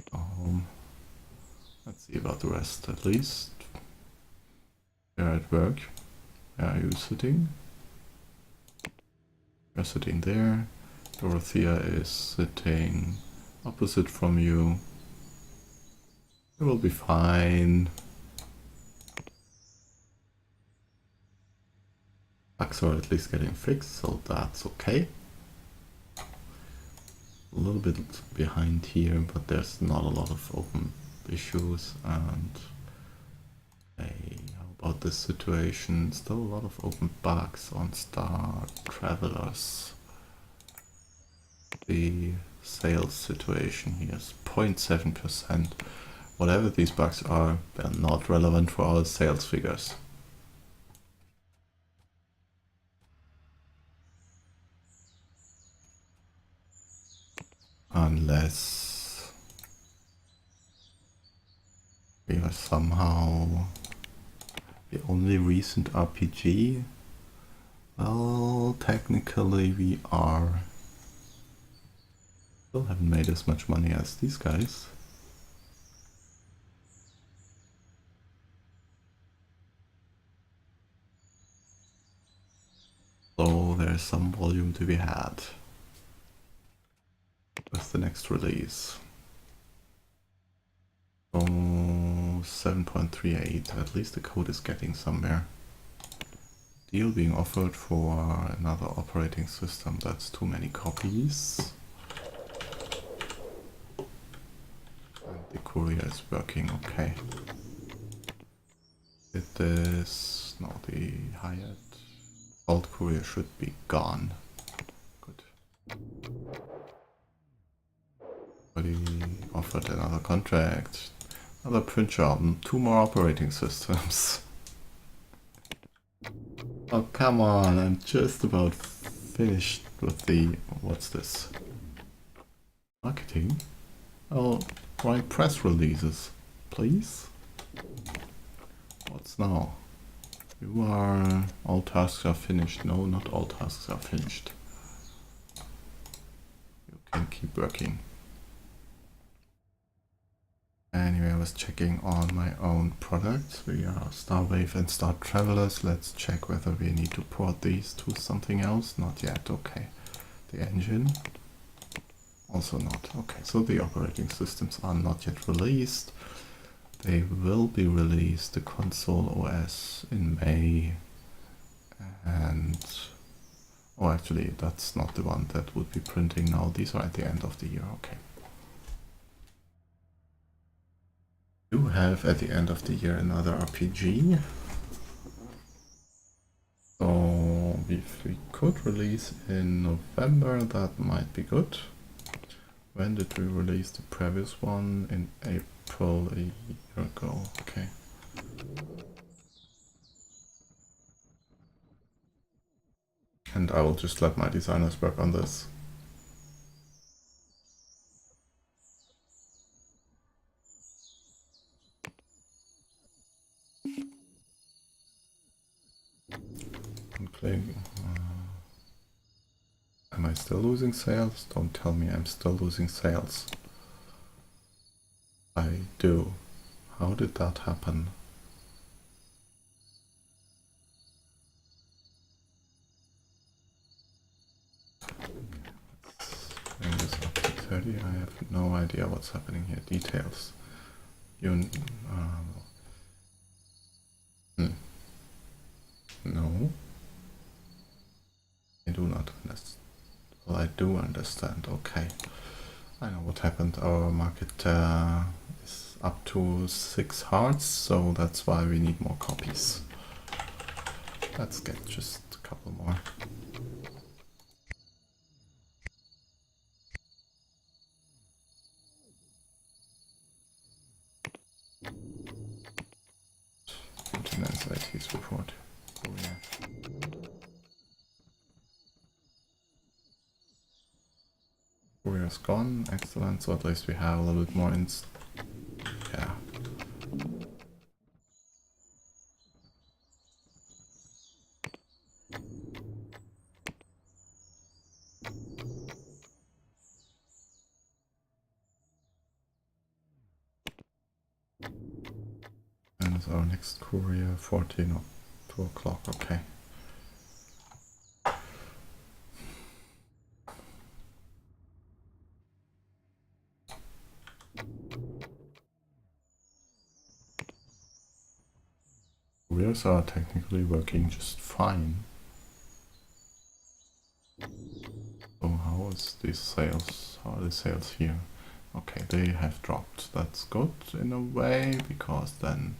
A: Go home. Let's see about the rest at least. They're at work. Where are you sitting? You're sitting there. Dorothea is sitting opposite from you. It will be fine. Bugs are at least getting fixed, so that's okay. A little bit behind here, but there's not a lot of open issues. And hey, how about this situation? Still a lot of open bugs on Star Travelers. The sales situation here is 0.7%. Whatever these bugs are, they're not relevant for our sales figures. Unless we are somehow the only recent RPG. Well, technically we are. Still haven't made as much money as these guys. So there's some volume to be had with the next release. So 7.38, at least the code is getting somewhere. Deal being offered for another operating system, that's too many copies. And the courier is working okay. Did this, no, the hired old courier should be gone. Good. Somebody offered another contract, another print job, 2 more operating systems. Oh, come on, I'm just about finished with the, what's this? Marketing? Oh, write press releases, please. What's now? You are, all tasks are finished. No, not all tasks are finished. You can keep working. Anyway, I was checking on my own products. We are Starwave and Star Travelers. Let's check whether we need to port these to something else. Not yet, okay. The engine, also not. Okay, so the operating systems are not yet released. They will be released, the console OS, in May. And, oh, actually, that's not the one that would be printing now. These are at the end of the year, okay. Do have at the end of the year another RPG. So if we could release in November, that might be good. When did we release the previous one? In April, a year ago. Okay. And I will just let my designers work on this. Am I still losing sales? Don't tell me I'm still losing sales. I do. How did that happen? Bring this up to 30. I have no idea what's happening here. Details. No. I do not understand. Well, I do understand. Okay. I know what happened. Our market is up to 6 hearts, so that's why we need more copies. Let's get just a couple more. Maintenance IT support. Oh yeah. Courier's gone. Excellent. So at least we have a little bit more yeah. And our next courier 14 or 2 o'clock. Okay. Couriers are technically working just fine. So how is these sales? How are the sales here? Okay, they have dropped. That's good in a way, because then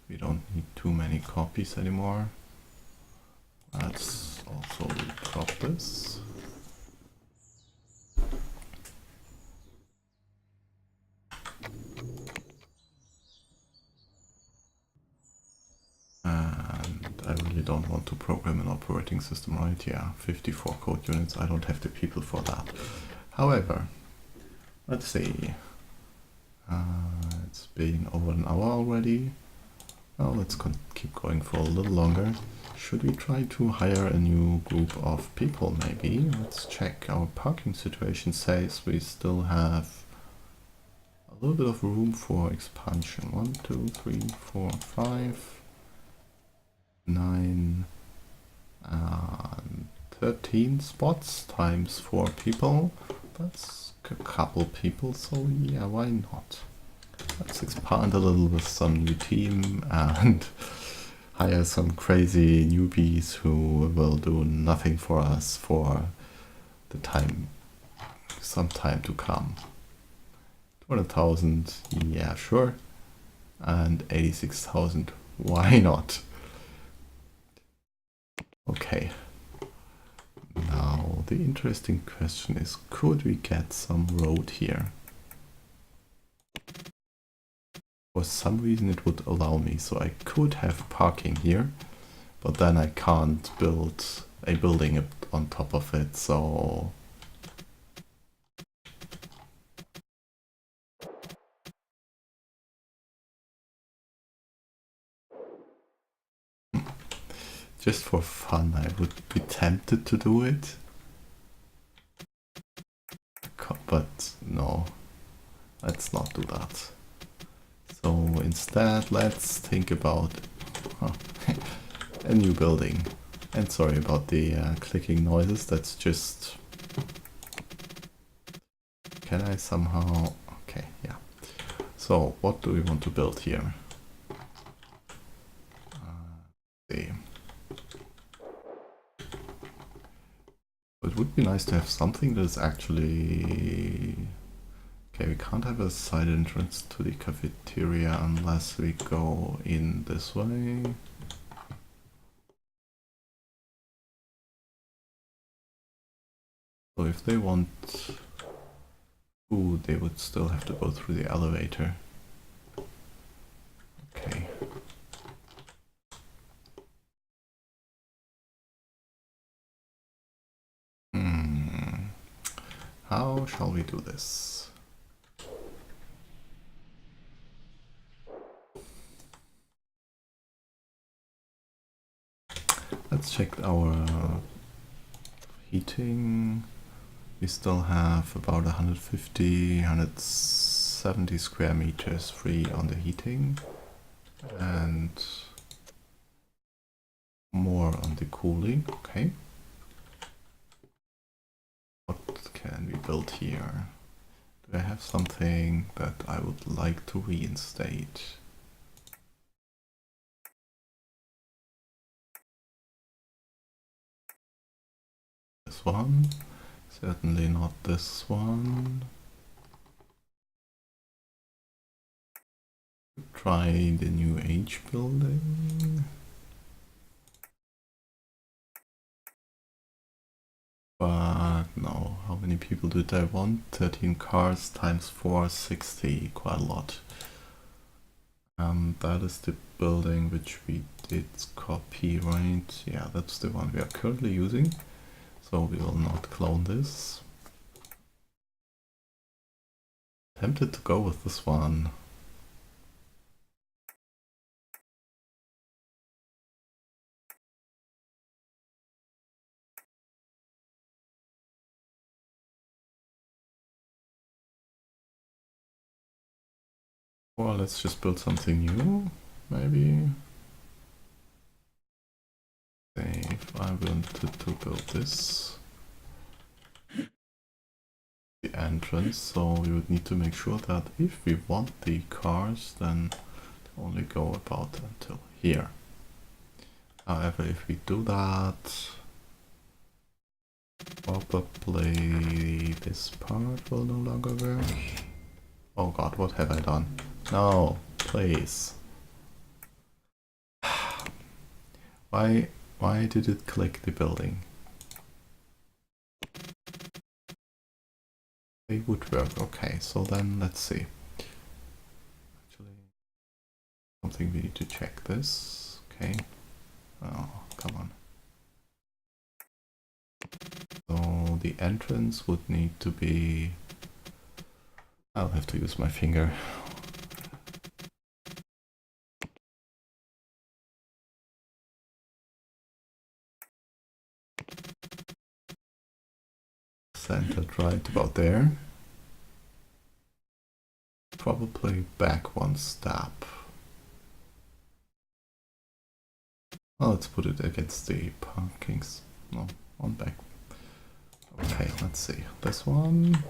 A: we don't need too many copies anymore. Let's also drop this. And I really don't want to program an operating system, right? Yeah, 54 code units. I don't have the people for that. However, let's see. It's been over an hour already. Well, let's keep going for a little longer. Should we try to hire a new group of people, maybe? Let's check. Our parking situation says we still have a little bit of room for expansion. 1, 2, 3, 4, 5, 9, 13 spots times 4 people. That's a couple people, so yeah, why not? Let's expand a little with some new team and hire some crazy newbies who will do nothing for us for some time to come. 200,000, yeah, sure. And 86,000, why not? Okay. Now, the interesting question is, could we get some road here? For some reason it would allow me, so I could have parking here, but then I can't build a building on top of it, so... Just for fun, I would be tempted to do it. But no, let's not do that. So instead, let's think about a new building. And sorry about the clicking noises, that's just... Can I somehow... Okay, yeah. So, what do we want to build here? See. It would be nice to have something that is actually... Okay, we can't have a side entrance to the cafeteria unless we go in this way. So if they want food, they would still have to go through the elevator. Okay. How shall we do this? Let's check our heating. we still have about 150, 170 square meters free on the heating and more on the cooling. Okay. What can we build here? Do I have something that I would like to reinstate? This one? Certainly not this one. Try the New Age building. But no, how many people did I want? 13 cars times 4, 60, quite a lot. That is the building which we did copy, right? Yeah, that's the one we are currently using. So we will not clone this. Tempted to go with this one. Well, let's just build something new, maybe. If I wanted to build this, the entrance, so we would need to make sure that if we want the cars, then they only go about until here. However, if we do that, probably this part will no longer work. Oh god, what have I done? No, please. Why did it click the building? They would work, okay, so then let's see. Actually, something we need to check this, okay. Oh, come on. So the entrance would need to be... I'll have to use my finger. Centered right about there. Probably back one step. Well, let's put it against the parkings. No, on back. Okay, let's see. This one.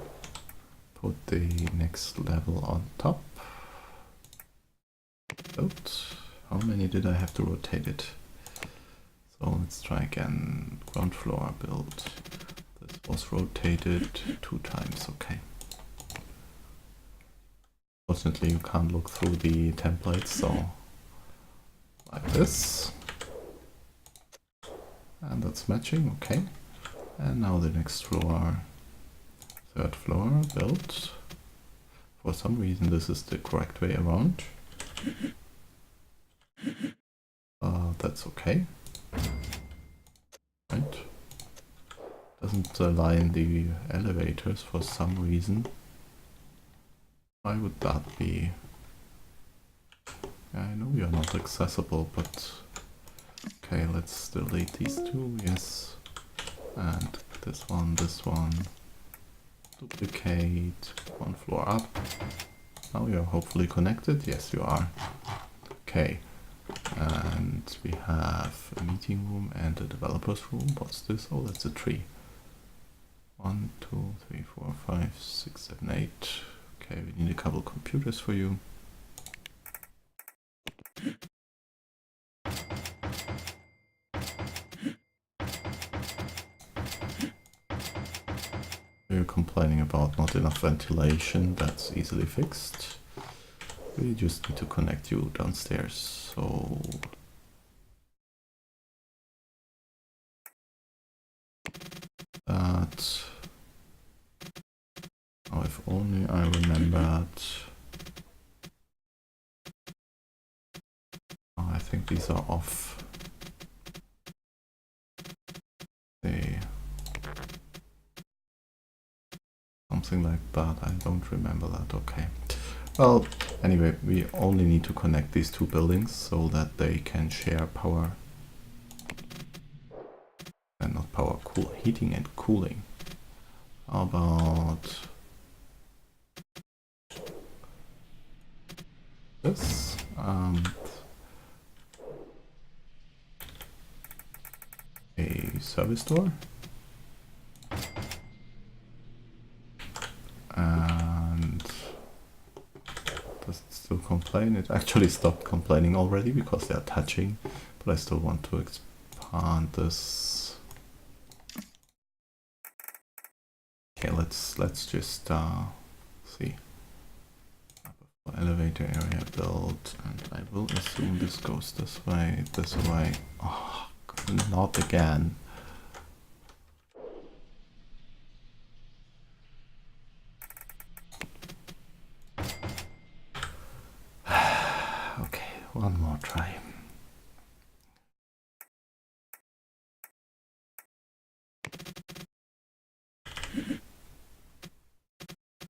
A: Put the next level on top. Built. How many did I have to rotate it? So let's try again. Ground floor build. This was rotated 2 times, okay. Fortunately, you can't look through the templates, so like this. And that's matching, okay. And now the next floor, 3rd floor built. For some reason, this is the correct way around. That's okay. Right. Doesn't align the elevators for some reason. Why would that be? I know you're not accessible, but okay, let's delete these 2, yes. And this one, duplicate, 1 floor up. Now you're hopefully connected, yes you are. Okay, and we have a meeting room and a developer's room. What's this? Oh, that's a tree. 1, 2, 3, 4, 5, 6, 7, 8. Okay, we need a couple computers for you. You're complaining about not enough ventilation. That's easily fixed. We just need to connect you downstairs. So that. Oh, if only I remembered. Oh, I think these are off. Something like that. I don't remember that. Okay. Well, anyway, we only need to connect these 2 buildings so that they can share power. And not power, heating and cooling. How about this? A service door. And does it still complain? It actually stopped complaining already because they are touching, but I still want to expand this. Okay, let's just see. Elevator area built, and I will assume this goes this way, this way. Oh, not again. Okay, one more try.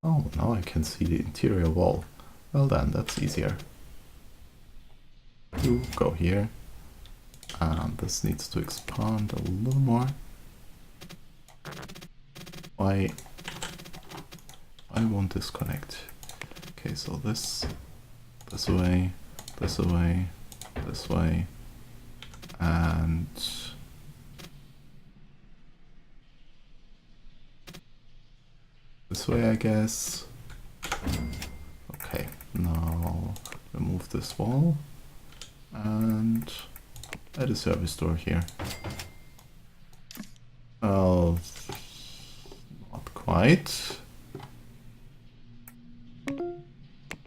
A: Oh, now I can see the interior wall. Well then, that's easier. You go here. And this needs to expand a little more. Why won't this connect? Okay, so this way, this way, this way, and this way, I guess. Okay, now remove this wall and add a service door here. Well, not quite.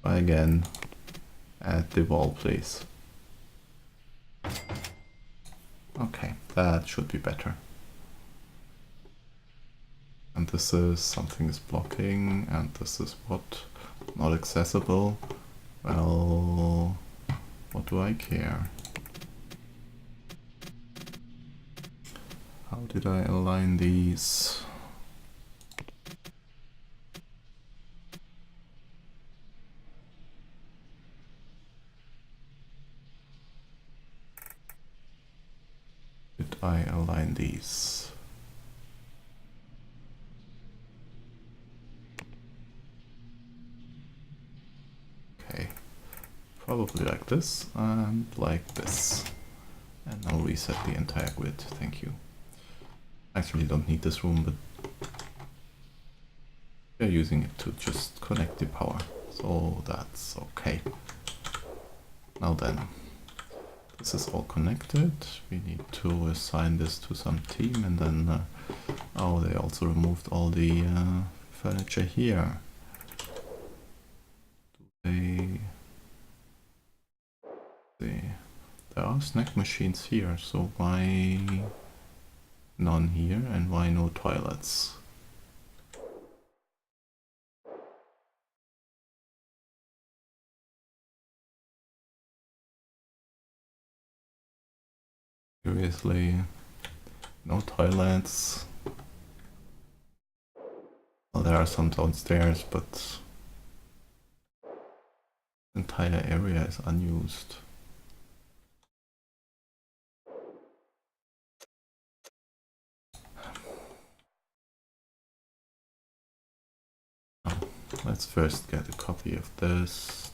A: Try again. Add the wall, please. Okay, that should be better. And this is something is blocking, and this is what? Not accessible. Well, what do I care? How did I align these? Did I align these? Okay, probably like this and like this. And I'll reset the entire grid, thank you. Actually don't need this room, but we're using it to just connect the power. So that's okay. Now then, this is all connected. We need to assign this to some team, and then oh, they also removed all the furniture here. There are snack machines here, so why none here and why no toilets? Seriously, no toilets. Well, there are some downstairs, but the entire area is unused. Oh, let's first get a copy of this.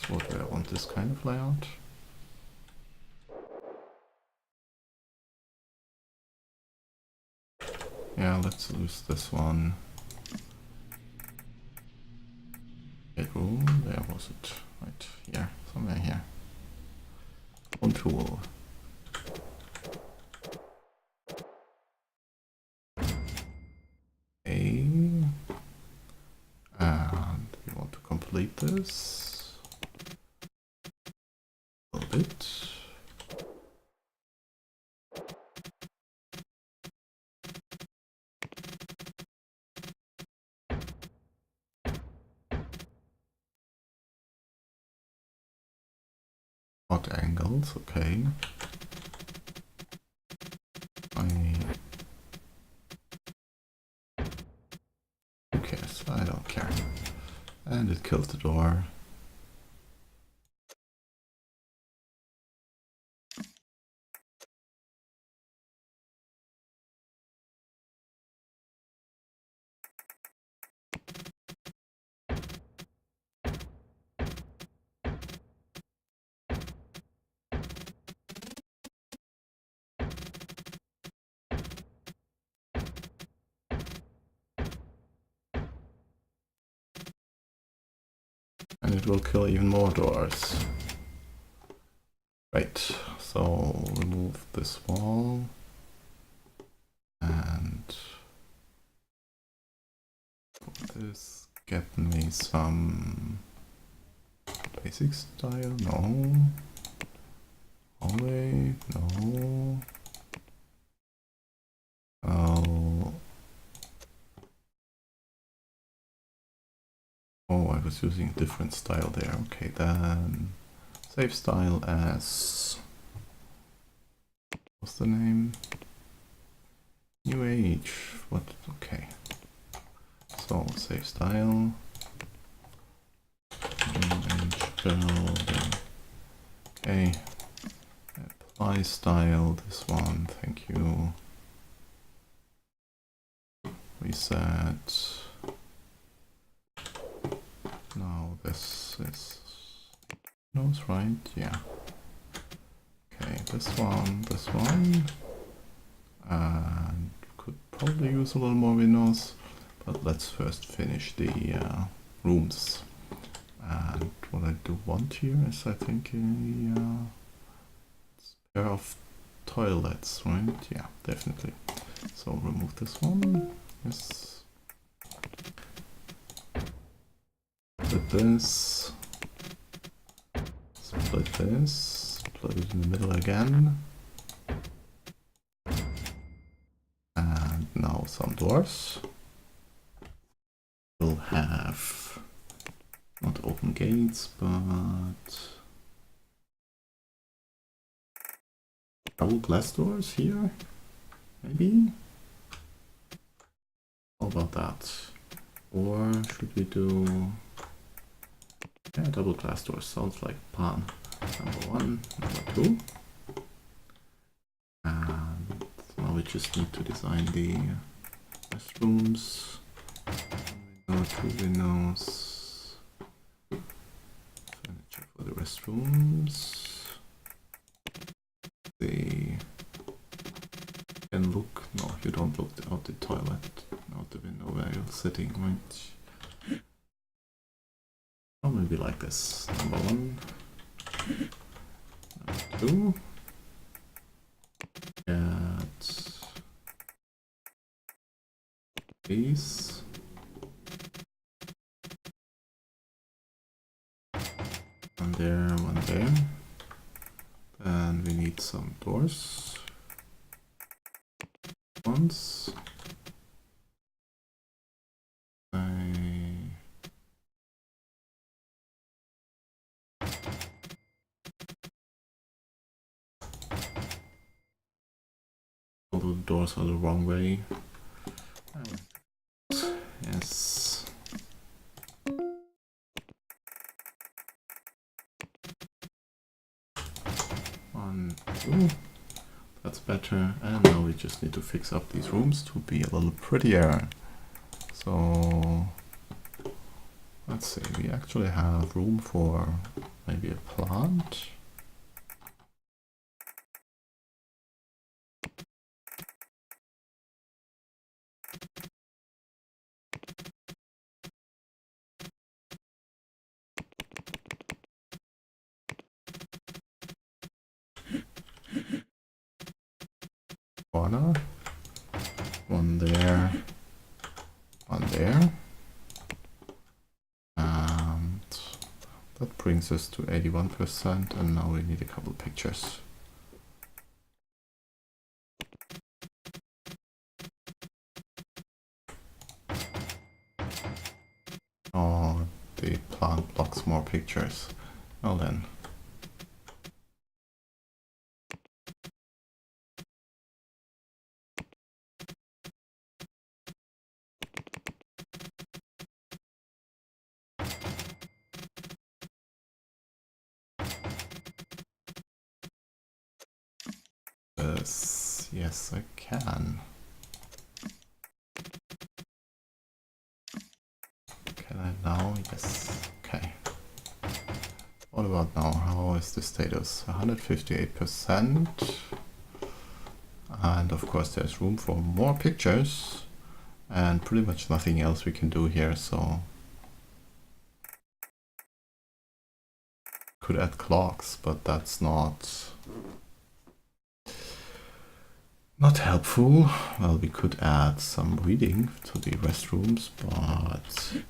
A: What do I want, this kind of layout? Yeah, let's use this one. Bedroom, where was it? Right here, somewhere here. Contour. And we want to complete this a little bit. Odd angles, okay. Who cares? I don't care. And it kills the door. it will kill even more doors. Right, so remove this wall and for this get me some basic style, no. Hallway, no. Oh, I was using a different style there. Okay, then save style as, what's the name? New Age. What? Okay. So save style. New Age building. Okay. Apply style. This one. Thank you. Reset. Now this is Windows, right? Yeah. Okay, this one, and could probably use a little more windows, but let's first finish the rooms. And what I do want here is, I think, a pair of toilets, right? Yeah, definitely. So remove this one. Yes. Split this. Split this. Split it in the middle again. And now some doors. We'll have not open gates, but double glass doors here, maybe? How about that? Or should we do, yeah, double glass doors sounds like plan. Number 1, number 2. And now we just need to design the restrooms. Window, 2 windows. Furniture for the restrooms. They can look, no, you don't look out the toilet, out the window where you're sitting, right? Or maybe like this. Number 1, number 2. Get these. One there, one there. Then we need some doors. Once. Although the doors are the wrong way. Yes. One, two. That's better. And now we just need to fix up these rooms to be a little prettier. So let's see, we actually have room for maybe a plant. Corner. One there. One there. And that brings us to 81%, and now we need a couple pictures. Oh, the plant blocks more pictures. Well then. Yes, I can. Can I now? Yes. Okay. What about now? How is the status? 158%. And of course there's room for more pictures. And pretty much nothing else we can do here, so could add clocks, but that's not helpful. Well, we could add some reading to the restrooms, but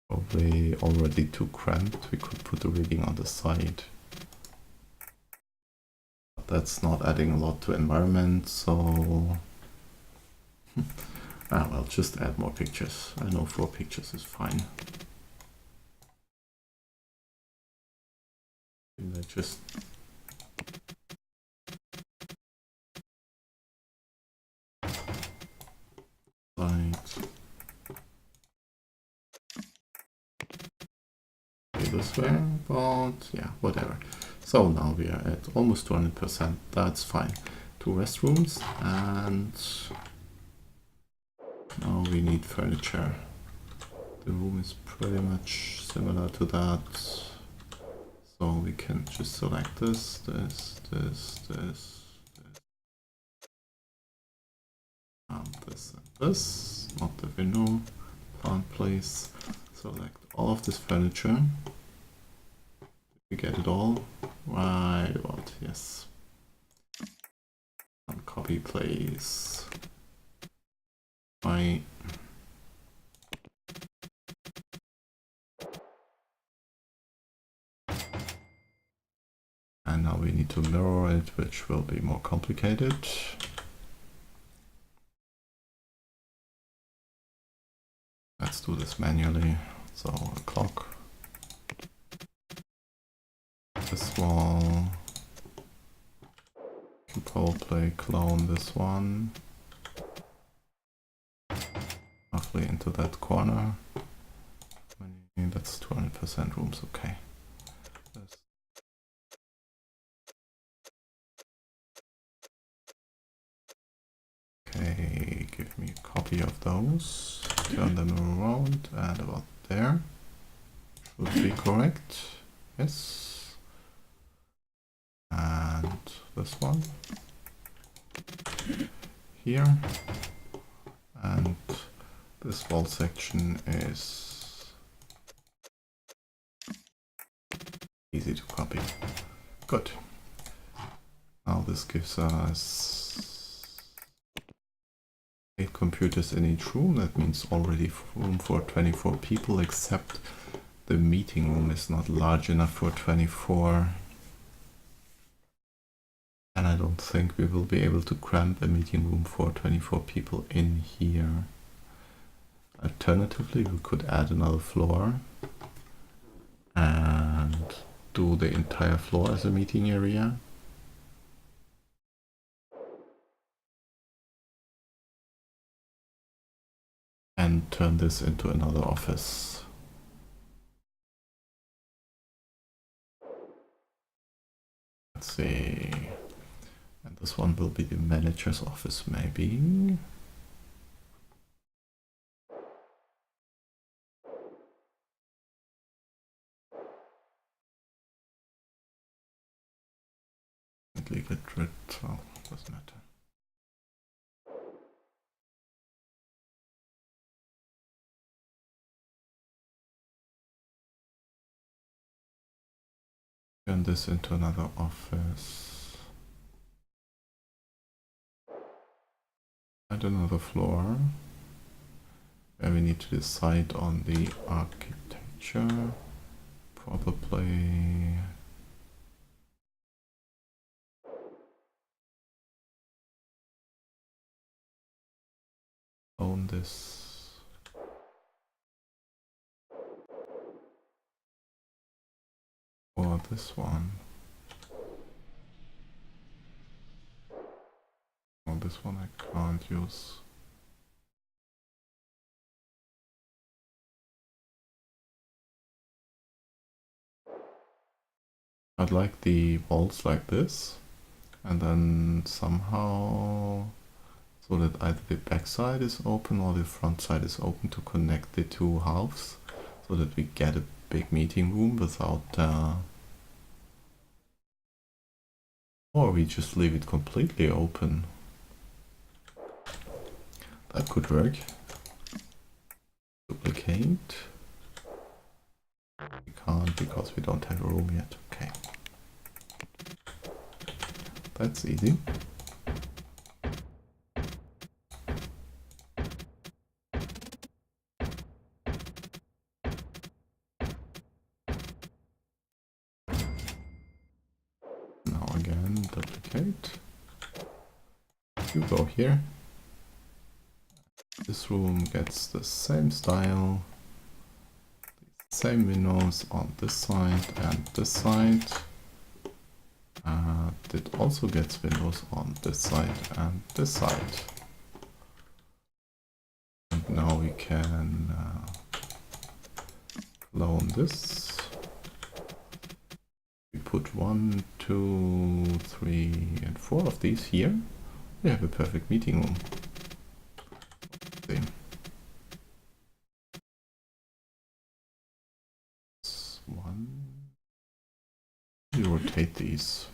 A: probably already too cramped. We could put the reading on the side. But that's not adding a lot to environment, so well, just add more pictures. I know 4 pictures is fine. And I just this way, but yeah, whatever. So now we are at almost 200%. That's fine. 2 restrooms, and now we need furniture. The room is pretty much similar to that, so we can just select this, and this. Not the window. Plant place. Select all of this furniture. We get it all. Right, what? Yes. And copy place. Right. And now we need to mirror it, which will be more complicated. Let's do this manually. So a clock. This wall. Control play, clone this one. Roughly into that corner. That's 200% rooms, okay. Okay, give me a copy of those. Turn them around and about there. Should be correct. Yes. And this one. Here. And this wall section is easy to copy. Good. Now this gives us 8 computers in each room. That means already room for 24 people, except the meeting room is not large enough for 24. And I don't think we will be able to cramp a meeting room for 24 people in here. Alternatively, we could add another floor and do the entire floor as a meeting area. And turn this into another office. Let's see. And this one will be the manager's office, maybe. Get rid, well, doesn't matter. Turn this into another office. Add another floor. Where we need to decide on the architecture. Probably own this. Or this one. Oh, this one I can't use. I'd like the walls like this, and then somehow so that either the back side is open or the front side is open to connect the 2 halves, so that we get a big meeting room without or we just leave it completely open. That could work. Duplicate. We can't because we don't have a room yet. Okay. That's easy. Now again, duplicate. You go here. This room gets the same style, same windows on this side and this side. It also gets windows on this side and this side. And now we can clone this. We put 1, 2, 3, and 4 of these here. We have a perfect meeting room. One. We rotate these.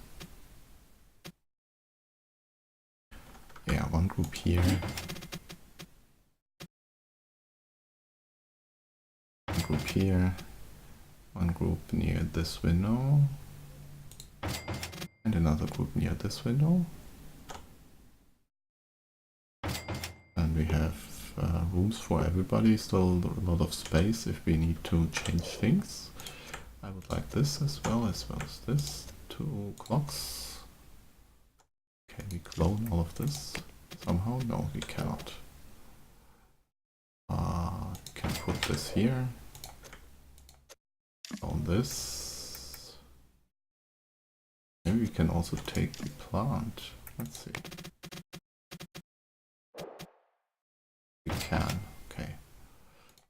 A: Yeah, one group here. One group here. One group near this window. And another group near this window. And we have rooms for everybody, still a lot of space if we need to change things. I would like this as well as this. 2 clocks. Can we clone all of this somehow? No, we cannot. We can put this here. Clone this. Maybe we can also take the plant. Let's see. We can. Okay.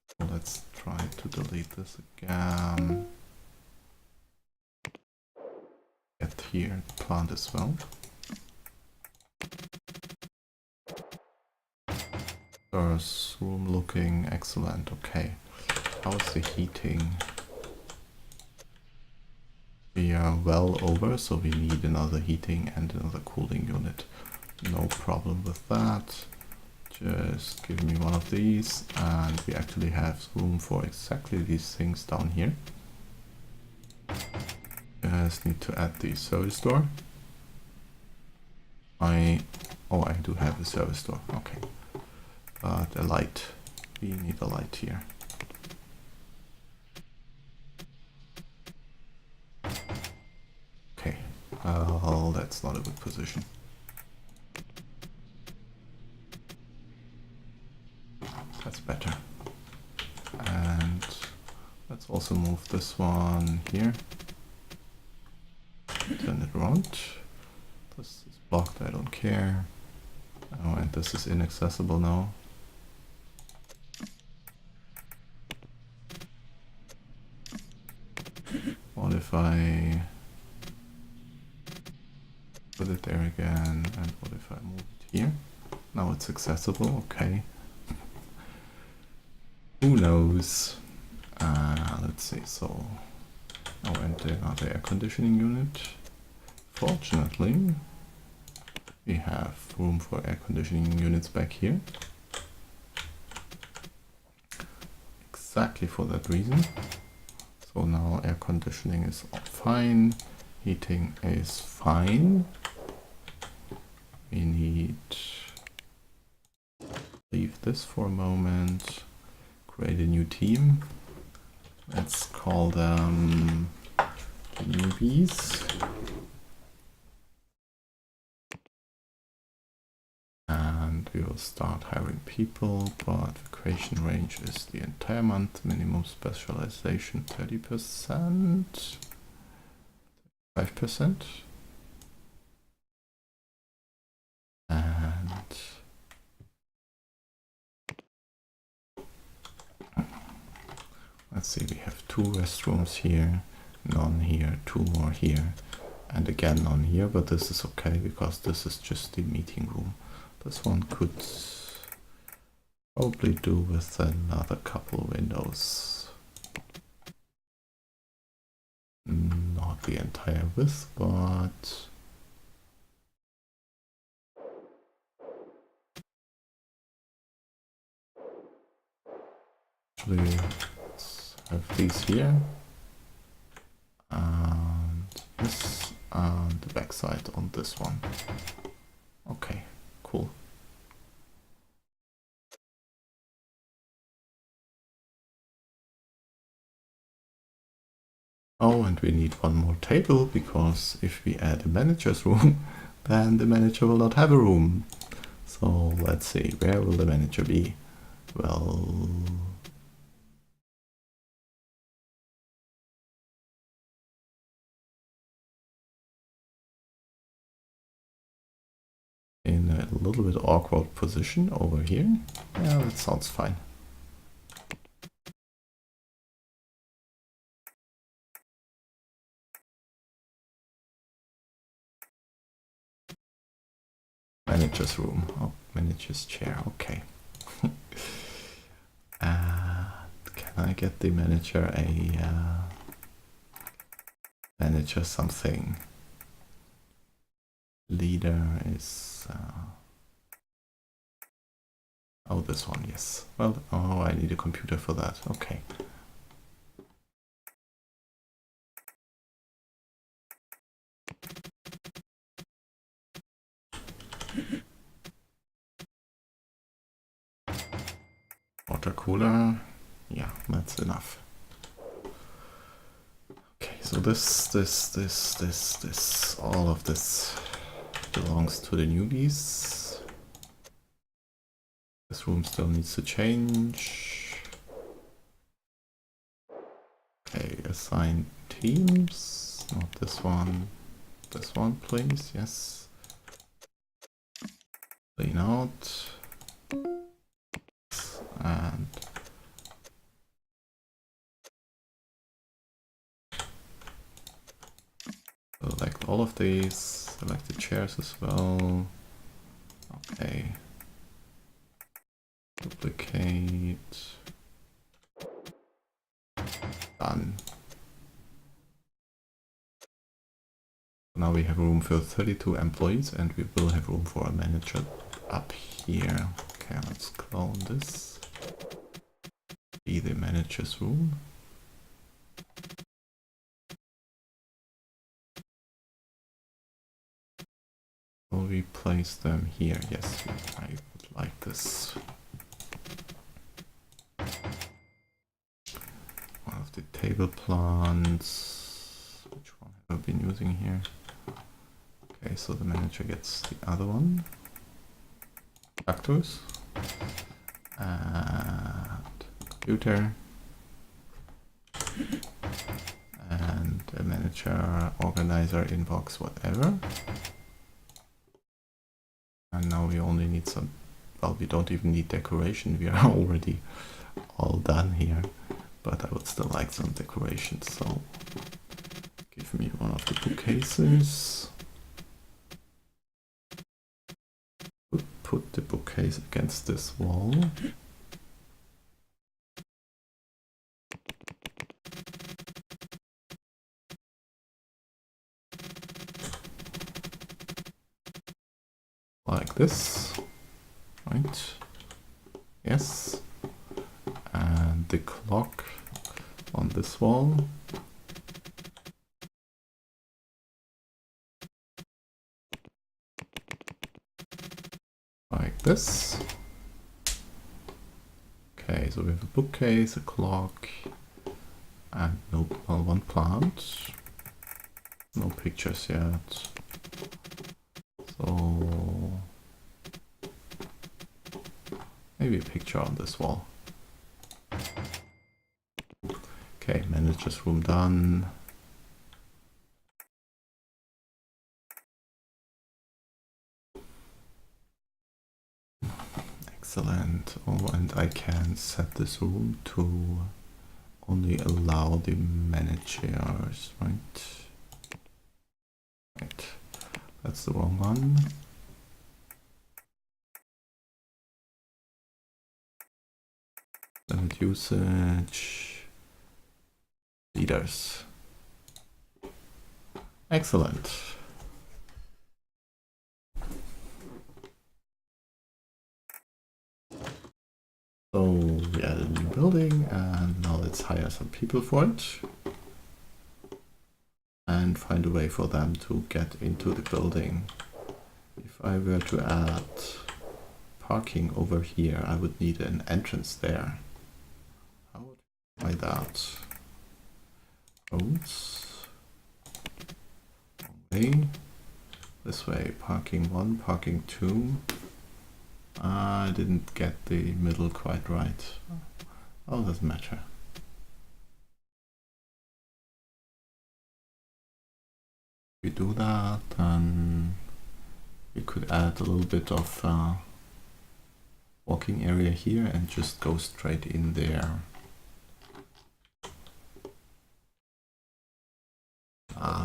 A: So let's try to delete this again. Get here the plant as well. First room looking excellent. Okay. How's the heating? We are well over, so we need another heating and another cooling unit. No problem with that. Just give me one of these, and we actually have room for exactly these things down here. Just need to add the service door. I do have a service door. Okay, but a light. We need a light here. Okay, that's not a good position. That's better. And let's also move this one here. Turn it around. This is blocked, I don't care. Oh, and this is inaccessible now. What if I put it there again, and what if I move it here? Now it's accessible, okay. Who knows? Let's see, so now enter another air conditioning unit. Fortunately, we have room for air conditioning units back here. Exactly for that reason. So now air conditioning is fine, heating is fine. We need leave this for a moment, create a new team. Let's call them newbies. And we will start hiring people, but vacation range is the entire month, minimum specialization 30%, 5%. And let's see, we have 2 restrooms here, none here, 2 more here, and again none here, but this is okay because this is just the meeting room. This one could probably do with another couple windows. Not the entire width, but Actually, let's have these here. And this, and the backside on this one. Okay, cool. Oh, and we need one more table, because if we add a manager's room, then the manager will not have a room. So let's see, where will the manager be? Well, in a little bit awkward position over here. Yeah, that sounds fine. Manager's room. Oh, manager's chair. Okay. Can I get the manager a manager something? Leader is oh, this one, yes. Well, oh, I need a computer for that. Okay. Water cooler. Yeah, that's enough. Okay, so this, all of this belongs to the newbies. This room still needs to change. Okay, assign teams. Not this one. This one, please. Yes. Clean out. And select all of these. Select the chairs as well. Okay. Duplicate. Done. Now we have room for 32 employees, and we will have room for a manager up here. Okay, let's clone this. Be the manager's room. Will we place them here? Yes, I would like this. One of the table plants. Which one have I been using here? Okay, so the manager gets the other one. Cactus. And computer. And a manager, organizer, inbox, whatever. And now we only need some, well, we don't even need decoration. We are already all done here. But I would still like some decoration, so give me one of the bookcases. Put the bookcase against this wall. Like this, right? Yes. And the clock on this wall. Like this. Okay, so we have a bookcase, a clock, and no, well, one plant. No pictures yet. So maybe a picture on this wall. Okay, manager's room done. Excellent. Oh, and I can set this room to only allow the managers, right? Right. That's the wrong one. Limit usage. Leaders. Excellent. So we added a new building let's hire some people for it and find a way for them to get into the building. If I were to add parking over here, I would need an entrance there. How would I try that? Roads. Wrong way. This way, parking 1, parking 2. I didn't get the middle quite right. Oh, doesn't matter. If we do that, then we could add a little bit of walking area here and just go straight in there.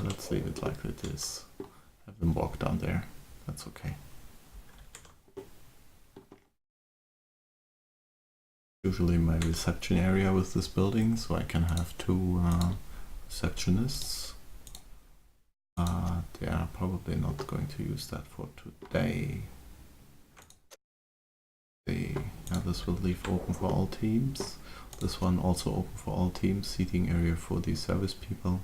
A: Let's leave it like it is. Have them walk down there. That's okay. Usually my reception area with this building, so I can have 2 receptionists. They are probably not going to use that for today. This will leave open for all teams. This one also open for all teams. Seating area for the service people.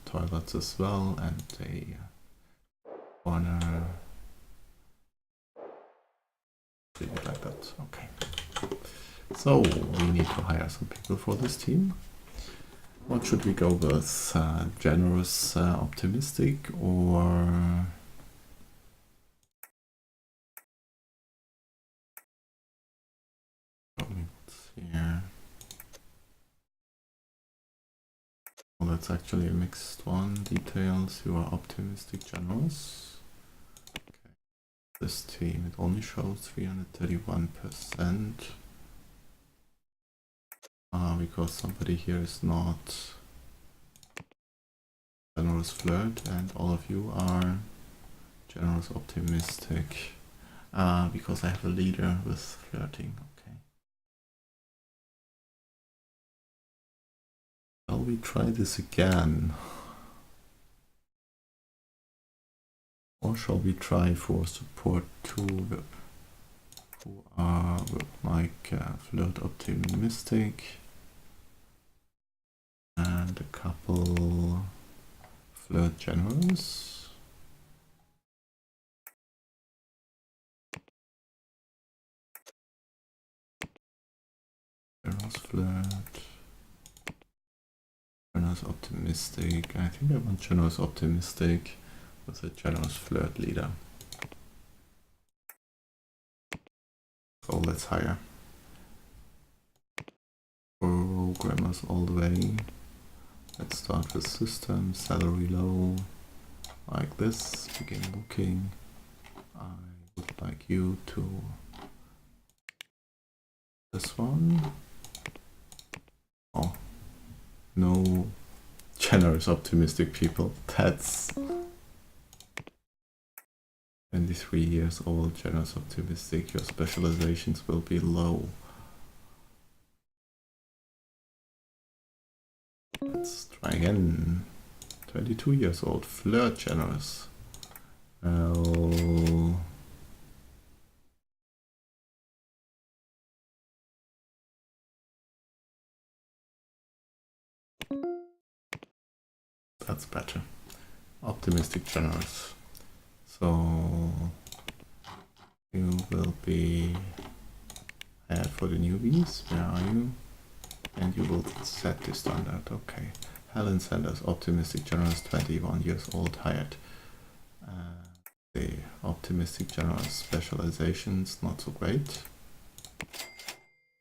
A: Toilets as well, and a corner. Leave it like that. Okay. So we need to hire some people for this team. What should we go with? Generous, optimistic, or what's here? Well, that's actually a mixed one. Details, you are optimistic, generous. Okay. This team, it only shows 331%. Because somebody here is not generous flirt, and all of you are generous optimistic. Because I have a leader with flirting. Okay. Shall we try this again? Or shall we try for support 2 who are like flirt optimistic and a couple flirt generous? Generous flirt, generous optimistic. I think I want generous optimistic with a generous flirt leader. So let's hire programmers all the way. Let's start with system, salary low, like this, begin looking. I would like you to this one. Oh, no generous optimistic people. That's 23 years old, generous optimistic. Your specializations will be low. Let's try again. 22 years old, flirt generous. Well, that's better. Optimistic generous. So you will be hired for the newbies. Where are you? And you will set the standard. Okay. Helen Sanders, optimistic generous, 21 years old, hired. The optimistic generous specializations, not so great.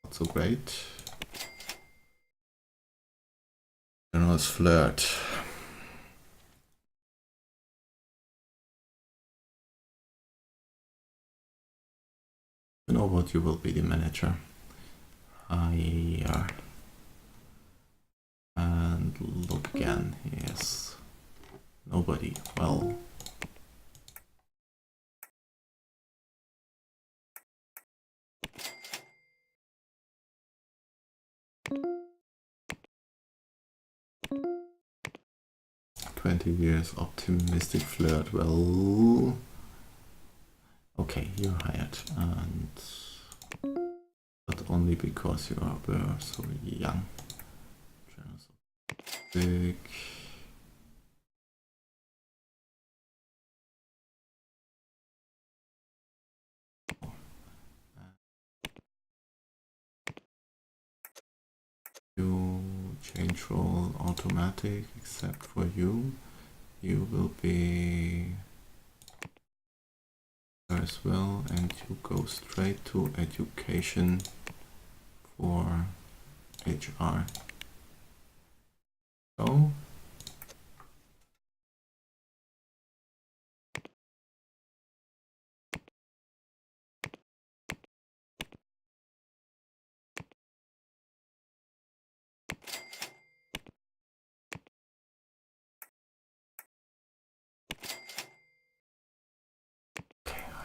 A: Not so great. Generous flirt. You know what? You will be the manager. Hire. And look again. Yes. Nobody. Well. $20 optimistic flirt. Well. Okay, you're hired. And but only because you were so young. Big. You change role automatic, except for you. You will be there as well, and you go straight to education for HR. So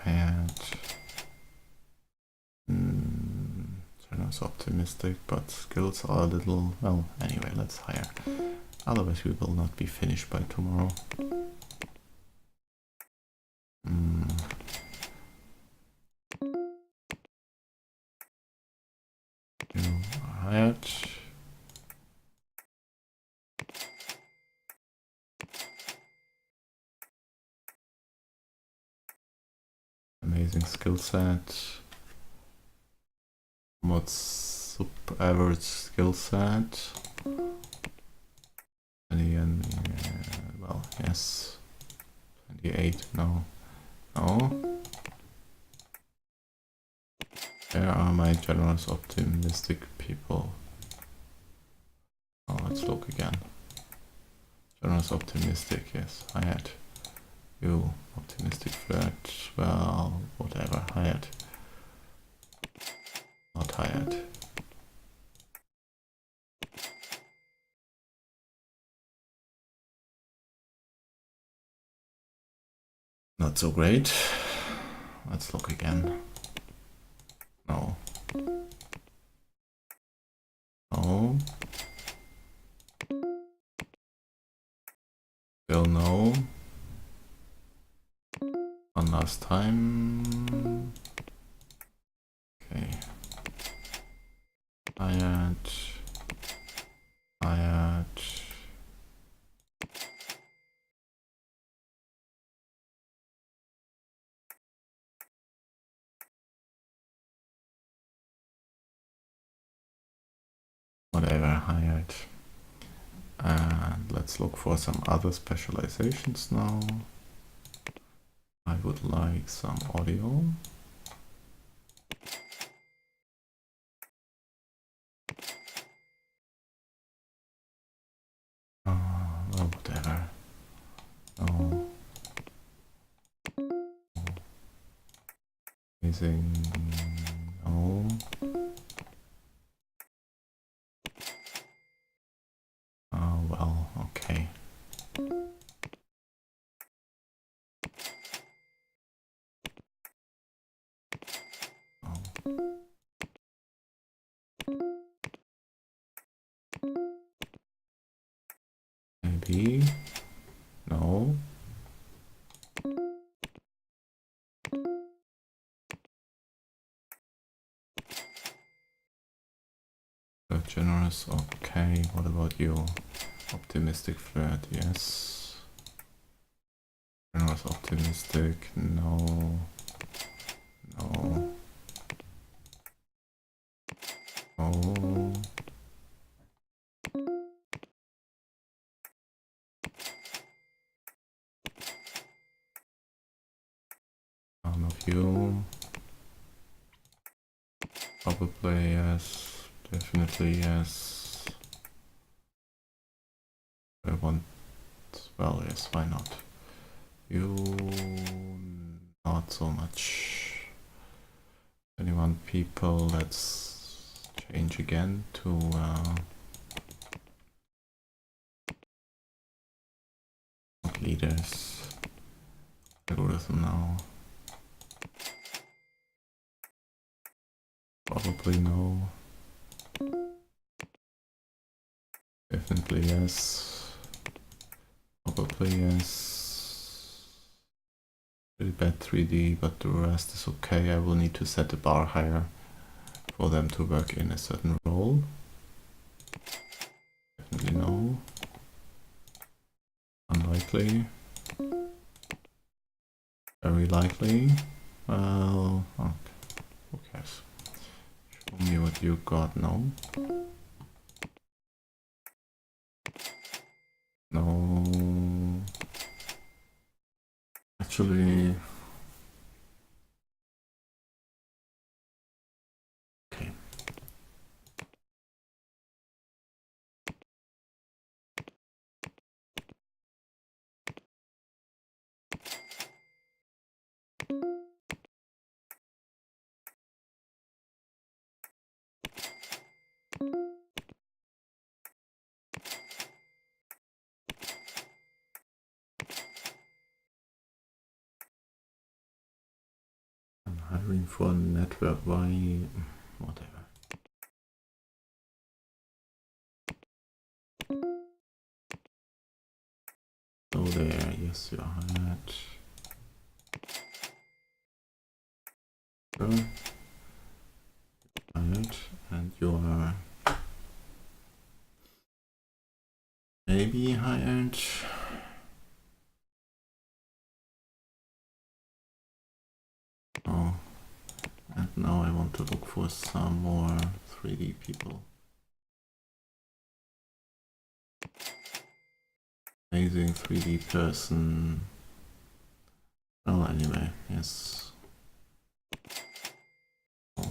A: I had Jonas optimistic, but skills are a little, well, anyway, let's hire. Otherwise we will not be finished by tomorrow. You hired. Amazing skill set. What's sub-average skill set? And well, yes. 28, no. No. Where are my generous optimistic people? Oh, let's look again. Generous optimistic, yes, hired. You, optimistic flirt, well, whatever, hired. Not hired. Not so great. Let's look again. No. No. Still no. One last time. Okay. Hired. Hired. Whatever, hired. And let's look for some other specializations now. I would like some audio. Well, whatever. No. Amazing. No. Oh, well, okay. Oh. Maybe. No. Generous, okay. What about you? Optimistic flirt, yes. Generous optimistic, no. No. No. None of you. Probably yes. Definitely yes. I want, well, yes, why not? You, not so much. 21 people, let's change again to leaders. Algorithm now. Probably no. Definitely yes. Probably yes. Really bad 3D, but the rest is okay. I will need to set the bar higher for them to work in a certain role? Definitely no. Unlikely. Very likely. Well, okay. Who cares? Show me what you got now. No. Actually. Okay. I'm hiring for network Y, whatever. So there, yes, you are hired. Sure. Hired, and you are maybe hired. Oh, and now I want to look for some more 3D people. Amazing 3D person. Well, anyway, yes. Oh.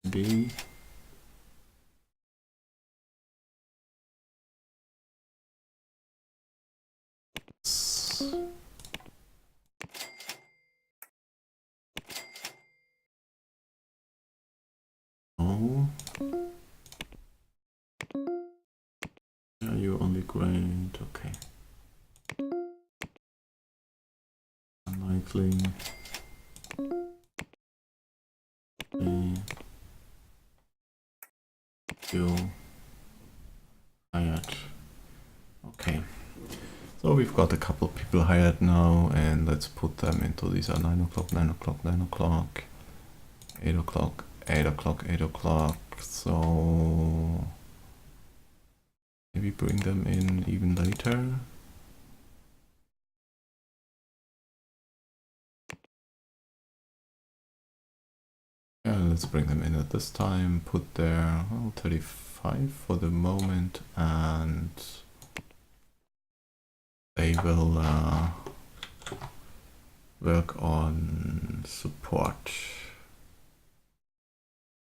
A: B. Oh. Yeah, you only grade, okay. Unlikely. Okay. You hired. Okay. So we've got a couple of people hired now, and let's put them into these 9 o'clock, 9 o'clock, 9 o'clock, 8 o'clock, 8 o'clock, 8 o'clock. So maybe bring them in even later. Yeah, let's bring them in at this time, put their 35 for the moment, and they will work on support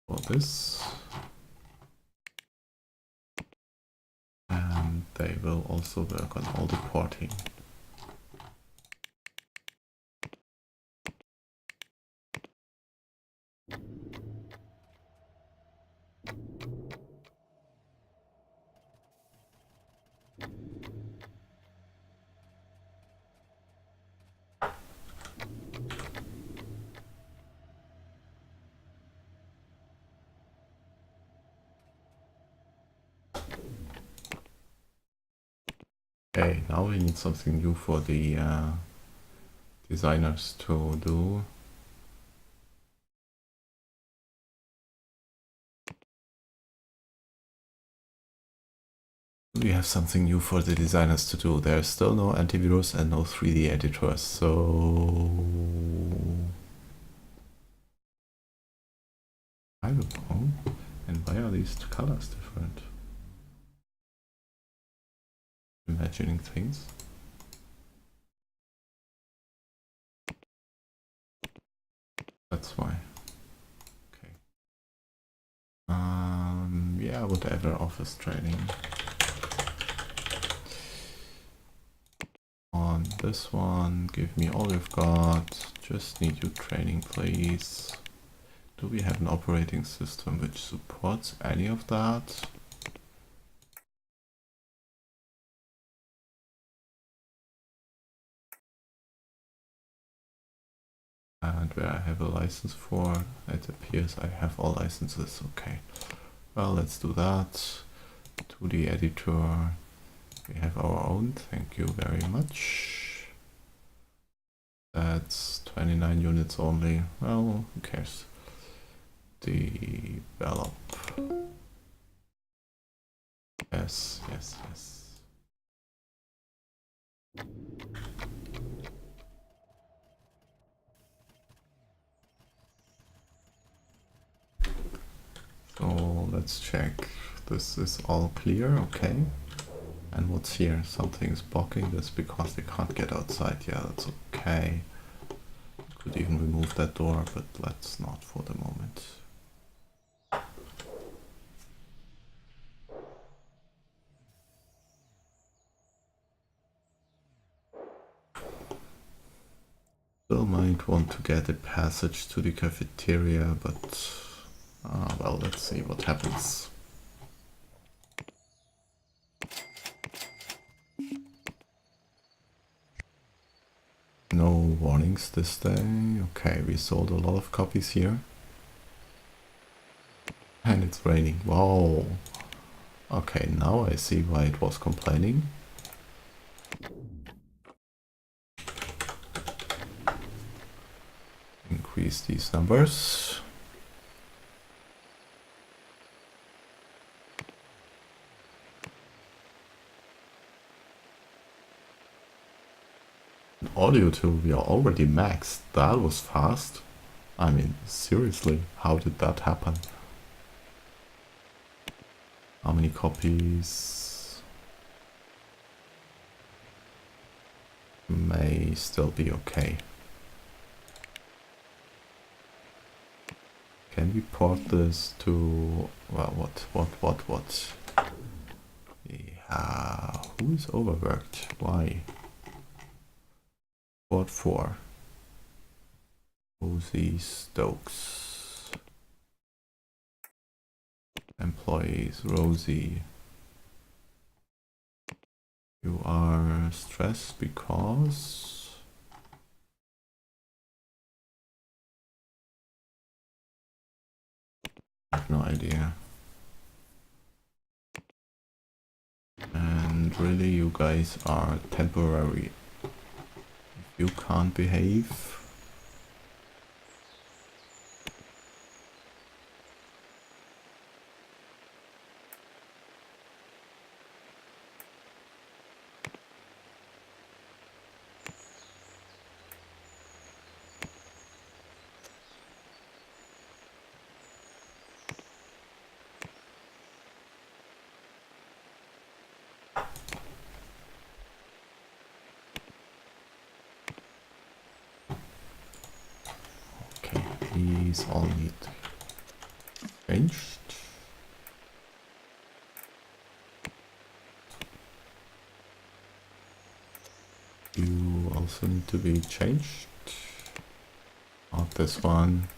A: for this. And they will also work on all the porting. Okay, now we need something new for the designers to do. We have something new for the designers to do. There's still no antivirus and no 3D editors, so I don't know. And why are these colors different? Imagining things. That's why. Okay. Yeah, whatever, office training. On this one, give me all you've got. Just need your training, please. Do we have an operating system which supports any of that? And where I have a license for, it appears I have all licenses. Okay, well, let's do that. To the editor, We have our own, thank you very much. That's 29 units only. Well, who cares? Develop. Yes, yes, yes. So let's check. This is all clear, okay. And what's here? Something is blocking this because they can't get outside. Yeah, that's okay. Could even remove that door, but let's not for the moment. Still might want to get a passage to the cafeteria, but well, let's see what happens. No warnings this day. Okay, we sold a lot of copies here. And it's raining. Wow. Okay, now I see why it was complaining. Increase these numbers. Audio tool, we are already maxed. That was fast. I mean, seriously, how did that happen? How many copies? May still be okay. Can we port this to... well, what? Yeah, who is overworked? Why? Port 4. Rosie Stokes. Employees, Rosie. You are stressed because... I have no idea. And really, you guys are temporary. If you can't behave... These all need changed. You also need to be changed. Not this one.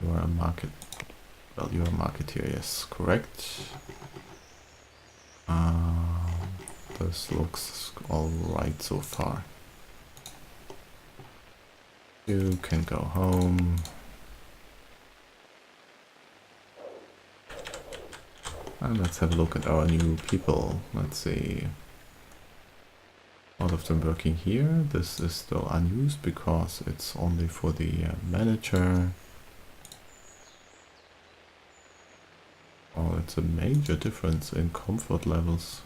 A: You are a market. Well, you are a marketeer, yes, correct. This looks alright so far. You can go home. And let's have a look at our new people. Let's see. All of them working here. This is still unused because it's only for the manager. Oh, it's a major difference in comfort levels.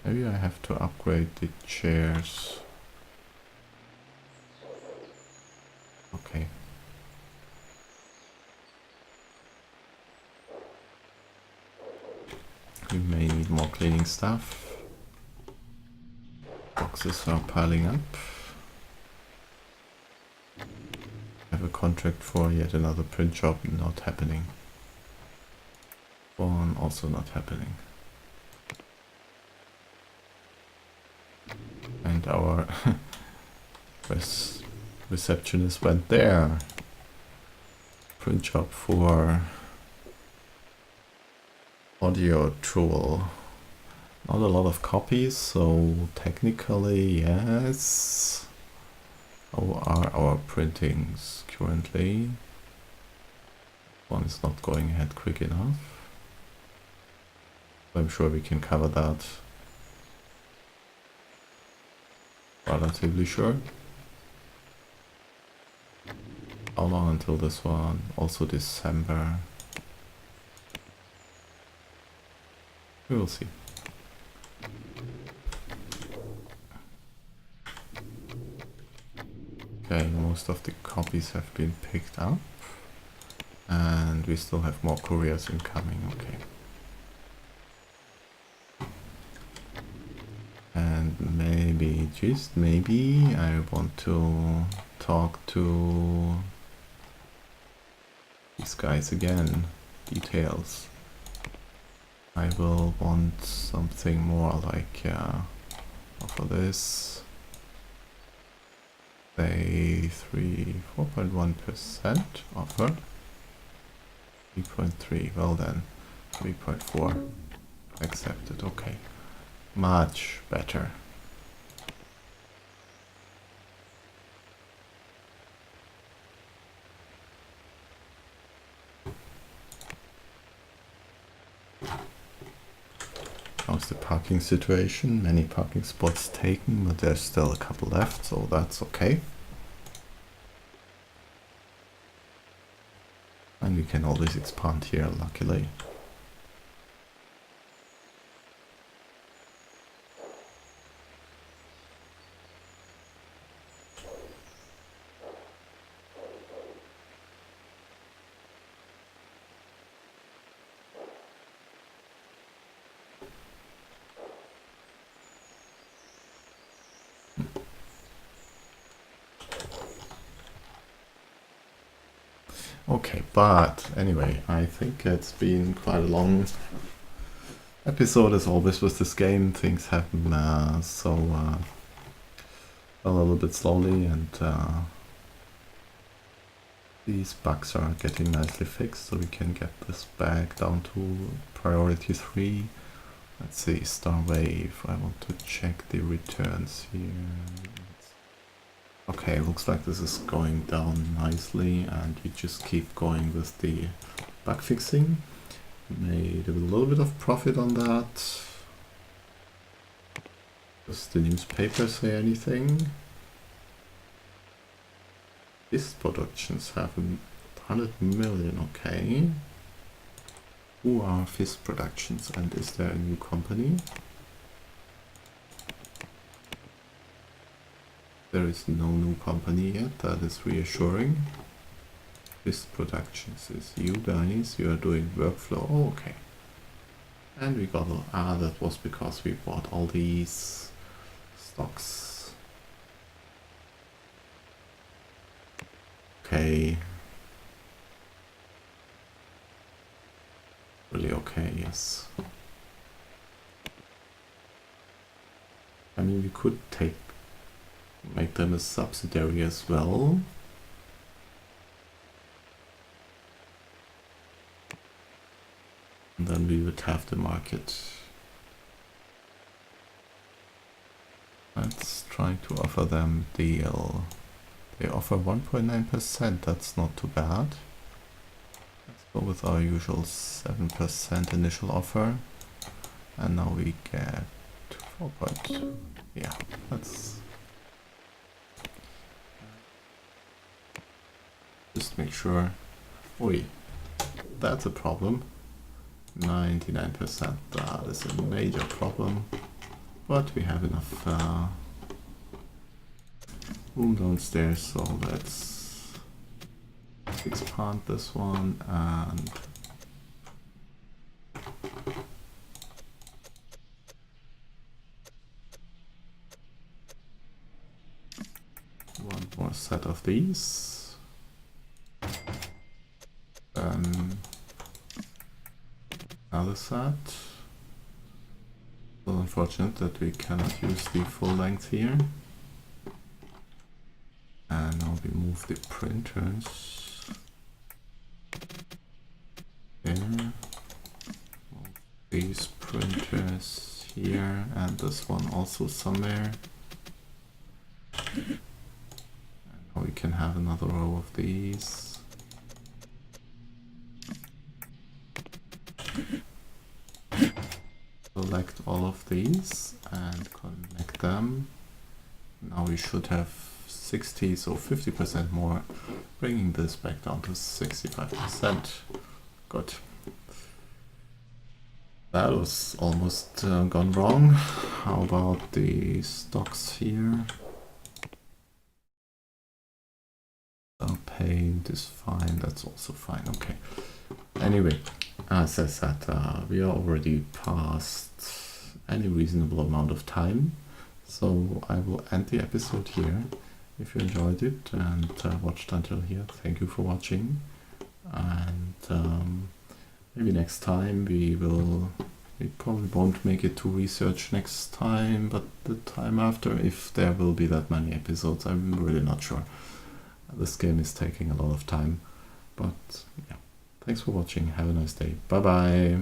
A: Maybe I have to upgrade the chairs. Okay. We may need more cleaning stuff. Boxes are piling up. I have a contract for yet another print shop, not happening. One also not happening. And our receptionist went there. Print shop for audio tool. Not a lot of copies, so technically yes. How are our printings currently? One is not going ahead quick enough. I'm sure we can cover that. relatively sure. How long until this one? Also December. We will see. Okay, most of the copies have been picked up. And we still have more couriers incoming, okay. And maybe, just maybe, I want to talk to these guys again. Details. I will want something more like, offer this. Say 4.1% offer. 3.3, well then, 3.4. Accepted, okay. Much better. How's the parking situation? Many parking spots taken, but there's still a couple left, so that's okay. And we can always expand here, luckily. Okay, but anyway, I think it's been quite a long episode as always with this game. Things happen a little bit slowly, and these bugs are getting nicely fixed, so we can get this back down to priority 3. Let's see, Star Wave. I want to check the returns here. Okay, looks like this is going down nicely, and we just keep going with the bug fixing. Made a little bit of profit on that. Does the newspaper say anything? This productions have 100 million, okay. Who are Fist Productions, and is there a new company? There is no new company yet, that is reassuring. Fist Productions is you guys, you are doing workflow, oh, okay. And we got, that was because we bought all these stocks. Okay. Really okay, yes. I mean, we could make them a subsidiary as well. And then we would have the market. Let's try to offer them deal. They offer 1.9%, that's not too bad. Let's go with our usual 7% initial offer. And now we get 4.2. Yeah, let's just make sure. Oi, that's a problem. 99%, that is a major problem. But we have enough room downstairs, so let's expand this one and one more set of these. Another set. So unfortunate that we cannot use the full length here. And now we move the printers there. Move these printers here, and this one also somewhere. And now we can have another row of these. Select all of these and connect them. Now we should have 60, so 50% more, bringing this back down to 65%. Good. That was almost gone wrong. How about the stocks here? Paint is fine, that's also fine, okay. Anyway, as I said, we are already past any reasonable amount of time, so I will end the episode here. If you enjoyed it and watched until here, thank you for watching, and maybe next time we probably won't make it to research next time, but the time after, if there will be that many episodes, I'm really not sure. This game is taking a lot of time, but yeah. Thanks for watching. Have a nice day. Bye bye.